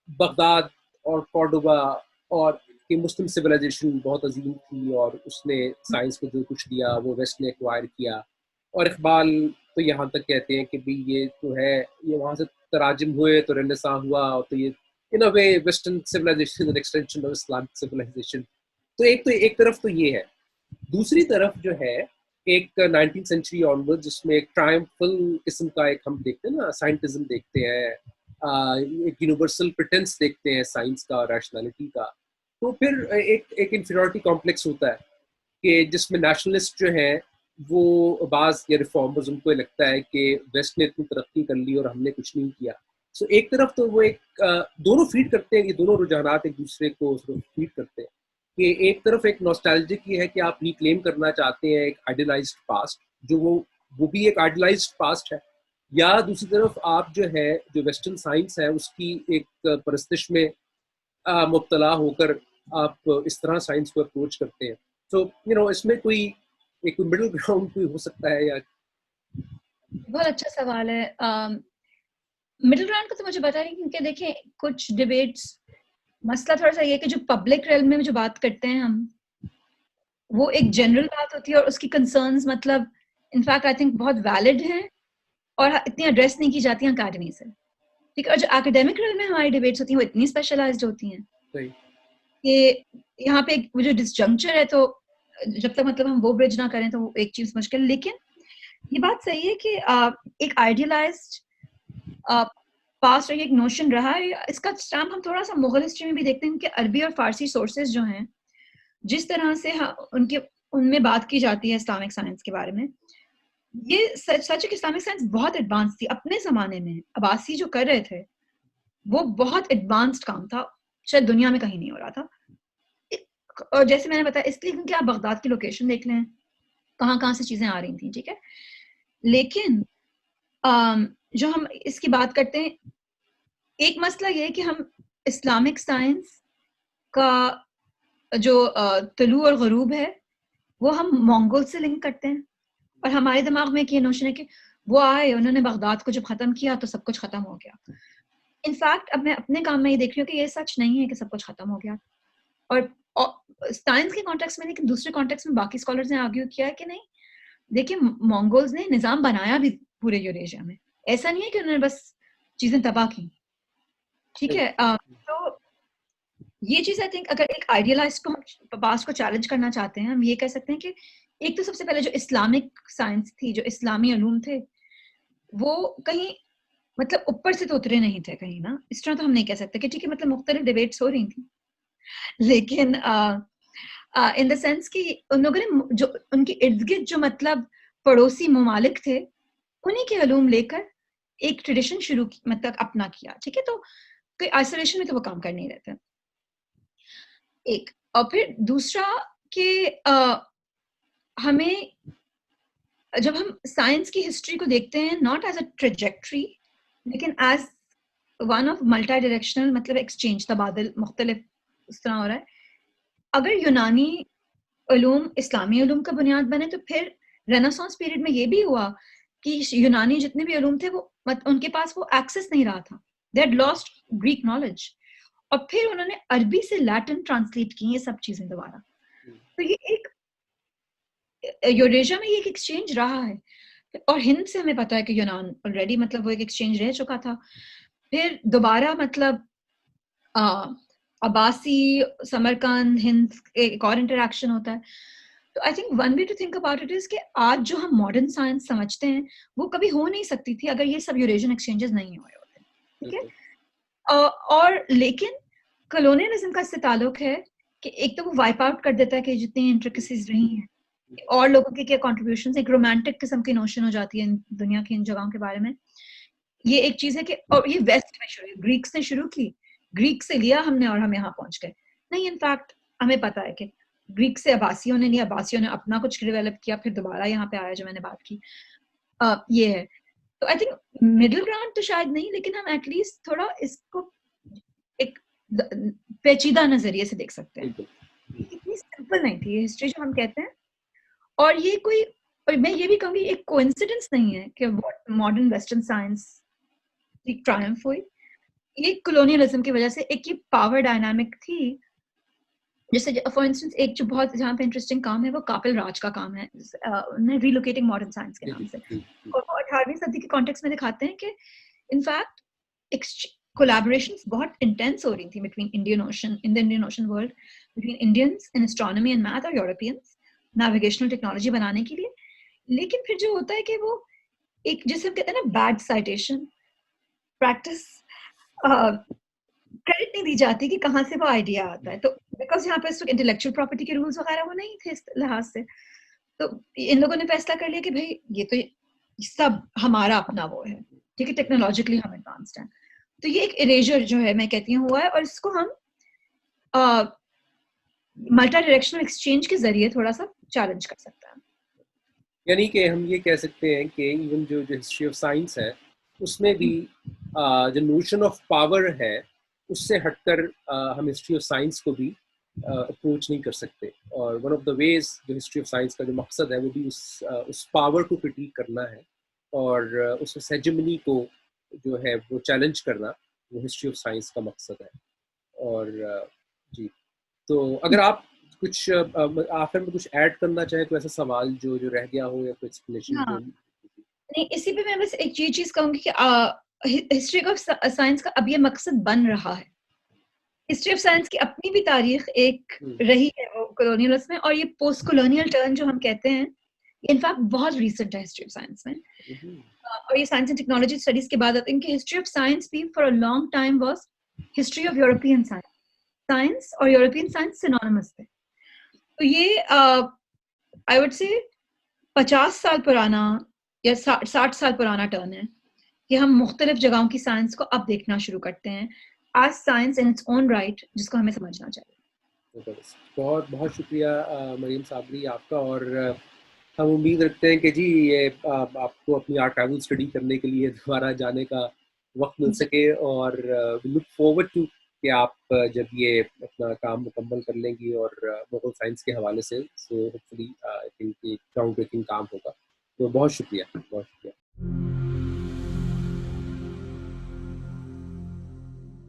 بغداد اور کورڈوبا اور کہ مسلم سویلائزیشن بہت عظیم تھی اور اس نے سائنس کو جو کچھ دیا وہ ویسٹ نے ایکوائر کیا. اور اقبال تو یہاں تک کہتے ہیں کہ بھی یہ جو ہے یہ وہاں سے تراجم ہوئے تو رنیساں ہوا تو یہ in a way western civilisation and extension of Islamic civilisation. تو ایک طرف تو یہ ہے. دوسری طرف جو ہے ایک 19th سینچری آنورڈ جس میں ایک ٹرائمفل قسم کا ایک ہم دیکھتے ہیں نا سائنٹزم دیکھتے ہیں, ایک یونیورسل پریٹنس دیکھتے ہیں سائنس کا ریشنلٹی کا. تو پھر ایک انفیریورٹی کمپلیکس ہوتا ہے کہ جس میں نیشنلسٹ جو ہیں وہ بعض یا ریفارمرز ان کو لگتا ہے کہ ویسٹ نے اتنی ترقی کر لی اور ہم نے کچھ نہیں کیا. سو ایک طرف تو وہ ایک دونوں فیڈ کرتے ہیں, یہ دونوں رجحانات ایک دوسرے کو فیڈ کرتے ہیں کہ ایک طرف ایک نوسٹالجک یہ ہے کہ آپ ریکلیم کرنا چاہتے ہیں ایک آئیڈیلائزڈ پاسٹ جو وہ بھی ایک آئیڈیلائزڈ پاسٹ ہے, یا دوسری طرف آپ جو ہے جو ویسٹرن سائنس ہے اس کی ایک پرستش میں مبتلا ہو کر آپ اس طرح سائنس کو اپروچ کرتے ہیں. سو اس میں کوئی ایک مڈل گراؤنڈ کوئی ہو سکتا ہے یا؟ بہت اچھا سوال ہے. مڈل گراؤنڈ کا تو مجھے پتا نہیں, کیونکہ دیکھیں کچھ ڈیبیٹس مسئلہ تھوڑا سا یہ کہ جو پبلک ریلم میں جو بات کرتے ہیں ہم وہ ایک جنرل بات ہوتی ہے اور اس کی کنسرنز مطلب انفیکٹ آئی تھنک بہت ویلڈ ہیں اور اتنی ایڈریس نہیں کی جاتی ہیں اکیڈمی سے, ٹھیک ہے. اور جو اکیڈیمک ریلم میں ہماری ڈیبیٹس ہوتی ہیں وہ اتنی اسپیشلائزڈ ہوتی ہیں کہ یہاں پہ وہ جو ڈسجنکچر ہے تو جب تک مطلب ہم وہ برج نہ کریں تو وہ ایک چیز مشکل. لیکن یہ بات صحیح ہے کہ ایک آئیڈیلائزڈ پاسٹ ایک نوشن رہا ہے. اس کا اسٹیمپ ہم تھوڑا سا مغل ہسٹری میں بھی دیکھتے ہیں کہ عربی اور فارسی سورسز جو ہیں جس طرح سے ان میں بات کی جاتی ہے اسلامک سائنس کے بارے میں, یہ سچ ہے کہ اسلامک سائنس بہت ایڈوانس تھی اپنے زمانے میں. عباسی جو کر رہے تھے وہ بہت ایڈوانسڈ کام تھا, شاید دنیا میں کہیں نہیں ہو رہا تھا. اور جیسے میں نے بتایا اس لیے کیونکہ آپ بغداد کی لوکیشن دیکھ لیں کہاں کہاں سے چیزیں آ رہی تھیں, ٹھیک ہے. لیکن جو ہم اس کی بات کرتے ہیں ایک مسئلہ یہ ہے کہ ہم اسلامک سائنس کا جو طلوع اور غروب ہے وہ ہم مونگول سے لنک کرتے ہیں, اور ہمارے دماغ میں یہ نوشن ہے کہ وہ آئے انہوں نے بغداد کو جب ختم کیا تو سب کچھ ختم ہو گیا. انفیکٹ اب میں اپنے کام میں یہ دیکھ رہی ہوں کہ یہ سچ نہیں ہے کہ سب کچھ ختم ہو گیا. اور سائنس کے کانٹیکس میں, لیکن دوسرے کانٹیکس میں باقی اسکالرز نے آرگیو کیا ہے کہ نہیں, دیکھیں مونگولز نے نظام بنایا بھی پورے یوریشیا میں, ایسا نہیں ہے کہ انہوں نے بس چیزیں تباہ کی, ٹھیک ہے. تو یہ چیز آئی تھنک اگر ایک آئیڈیلائز کو پاس کو چیلنج کرنا چاہتے ہیں ہم یہ کہہ سکتے ہیں کہ ایک تو سب سے پہلے جو اسلامک سائنس تھی, جو اسلامی علوم تھے, وہ کہیں مطلب اوپر سے تو اترے نہیں تھے کہیں نا, اس طرح تو ہم نہیں کہہ سکتے کہ ٹھیک ہے مطلب مختلف ڈیبیٹس ہو رہی تھیں, لیکن ان دا سینس کہ ان لوگوں نے جو ان کے ارد گرد جو مطلب پڑوسی ممالک تھے انہیں کے علوم لے کر ایک ٹریڈیشن شروع مطلب اپنا کیا, ٹھیک ہے. تو کوئی آئسولیشن میں تو وہ کام کر نہیں رہتے ایک. اور پھر دوسرا کہ ہمیں جب ہم سائنس کی ہسٹری کو دیکھتے ہیں ناٹ ایز اے ٹریجیکٹری لیکن as one of multi directional مطلب ایکسچینج, تبادل مختلف اس طرح ہو رہا ہے. اگر یونانی علوم اسلامی علوم کا بنیاد بنے تو پھر رینیسانس پیریڈ میں یہ بھی ہوا کہ یونانی جتنے بھی علوم تھے وہ ان کے پاس وہ ایکسس نہیں رہا تھا, they had last Greek knowledge, اور پھر انہوں نے عربی سے لیٹن ٹرانسلیٹ کی یہ سب چیزیں دوبارہ. تو یہ ایک یوریشیا میں یہ ایک ایکسچینج رہا ہے, اور ہند سے ہمیں پتا ہے کہ یونان آلریڈی مطلب وہ ایک ایکسچینج رہ چکا تھا. پھر دوبارہ مطلب عباسی سمرقند ہند ایک اور انٹریکشن ہوتا ہے. تو I think one way to think about it is کہ آج جو ہم ماڈرن سائنس سمجھتے ہیں وہ کبھی ہو نہیں سکتی تھی اگر یہ سب یوریشین ایکسچینجز نہیں ہوئے ہوتے, ٹھیک ہے. اور لیکن کلونیلزم کا اس سے تعلق ہے کہ ایک تو وہ وائپ آؤٹ کر دیتا ہے کہ جتنی انٹریکسیز رہی ہیں اور لوگوں کے کیا کنٹریبیوشنز, ایک رومانٹک قسم کی نوشن ہو جاتی ہے دنیا کی ان جگہوں کے بارے میں. یہ ایک چیز ہے کہ اور یہ ویسٹ میں شروع گریکس نے شروع کی, گریک سے لیا ہم نے اور ہم یہاں پہنچ گئے. نہیں, انفیکٹ ہمیں پتا ہے کہ گریک سے عباسیوں نے لیا, عباسیوں نے اپنا کچھ ڈیولپ کیا, پھر دوبارہ یہاں پہ آیا جو میں نے بات کی. یہ ہے. تو آئی تھنک مڈل گراؤنڈ تو شاید نہیں, لیکن ہم ایٹ لیسٹ تھوڑا اس کو ایک پیچیدہ نظریے سے دیکھ سکتے ہیں. اتنی سمپل نہیں تھی یہ ہسٹری جو ہم کہتے ہیں, اور یہ کوئی, اور میں یہ بھی کہوں گی ایک کوئنسیڈنس نہیں ہے کہ ماڈرن ویسٹرن سائنس ایک ٹرائمف ہوئی. یہ کلونیلزم کی وجہ سے ایک یہ پاور ڈائنامک تھی جیسے فار انسٹنس ایک جو بہت جہاں پہ انٹرسٹنگ کام ہے وہ کاپل راج کا کام ہے ریلوکیٹنگ ماڈرن سائنس کے نام سے, اور وہ 18ویں صدی کے کانٹیکس میں دکھاتے ہیں کہ انفیکٹ collaborations بہت انٹینس ہو رہی تھی between Indian ocean world, between Indians in astronomy and math اور یورپینس نیویگیشنل ٹیکنالوجی بنانے کے لیے. لیکن پھر جو ہوتا ہے کہ وہ ایک جیسے ہم کہتے ہیں نا بیڈ سائٹیشن پریکٹس کریڈٹ نہیں دی جاتی کہ کہاں سے وہ آئیڈیا آتا ہے. تو بیکاز یہاں پہ انٹلیکچوئل پراپرٹی کے رولس وغیرہ وہ نہیں تھے اس لحاظ سے, تو ان لوگوں نے فیصلہ کر لیا کہ بھائی یہ تو سب ہمارا اپنا وہ ہے, ٹھیک ہے, ٹیکنالوجیکلی ہم ایڈوانسڈ ہیں. تو یہ ایک اریجر جو ہے میں کہتی ہوں ہوا ہے, اور اس کو ہم ملٹی ڈائریکشنل ایکسچینج کے ذریعے تھوڑا سا چیلنج کر سکتے ہیں. یعنی کہ ہم یہ کہہ سکتے ہیں کہ ایون جو ہسٹری آف سائنس ہے اس میں بھی جو نوشن آف پاور ہے اس سے ہٹ کر ہم ہسٹری آف سائنس کو بھی اپروچ نہیں کر سکتے, اور ون آف دا ویز جو ہسٹری آف سائنس کا جو مقصد ہے وہ بھی اس پاور کو کرٹیک کرنا ہے, اور اس ہیجمنی کو جو ہے وہ چیلنج کرنا, وہ ہسٹری آف سائنس کا مقصد ہے. اور جی, تو اگر آپ کچھ آخر میں کچھ ایڈ کرنا چاہیں تو ایسا سوال جو رہ گیا ہو یا کوئی ایکسپلینیشن جو نہیں, اسی پہ میں بس ایک یہ چیز کہوں گی کہ ہسٹری آف سائنس کا اب یہ مقصد بن رہا ہے. ہسٹری آف سائنس کی اپنی بھی تاریخ ایک رہی ہے کولونیلس میں, اور یہ پوسٹ کولونیل ٹرن جو ہم کہتے ہیں انفیکٹ بہت ریسنٹ ہے ہسٹری آف سائنس میں, اور یہ سائنس اینڈ ٹیکنالوجی اسٹڈیز کے بعد آتے ہیں کہ ہسٹری آف سائنس بھی for a long time was history of European science. Science اور یورپین سائنس سینونیمس تھے. تو یہ آئی وڈ سے 50 سال پرانا یا 60 سال پرانا ٹرن ہے کہ ہم مختلف جگہوں کی سائنس کو اب دیکھنا شروع کرتے ہیں as science in its own right, جس کو ہمیں سمجھنا چاہیے. بہت بہت شکریہ مریم صابری آپ کا, اور ہم امید رکھتے ہیں کہ جی یہ آپ کو اپنی آرکائیول اسٹڈی کرنے کے لیے دوبارہ جانے کا وقت مل سکے, اور لک فارورڈ ٹو کہ آپ جب یہ اپنا کام مکمل کر لیں گی اور مغل سائنس کے حوالے سے, سو ہوپفلی آئی تھنک یہ گراؤنڈ بریکنگ کام ہوگا. تو بہت شکریہ.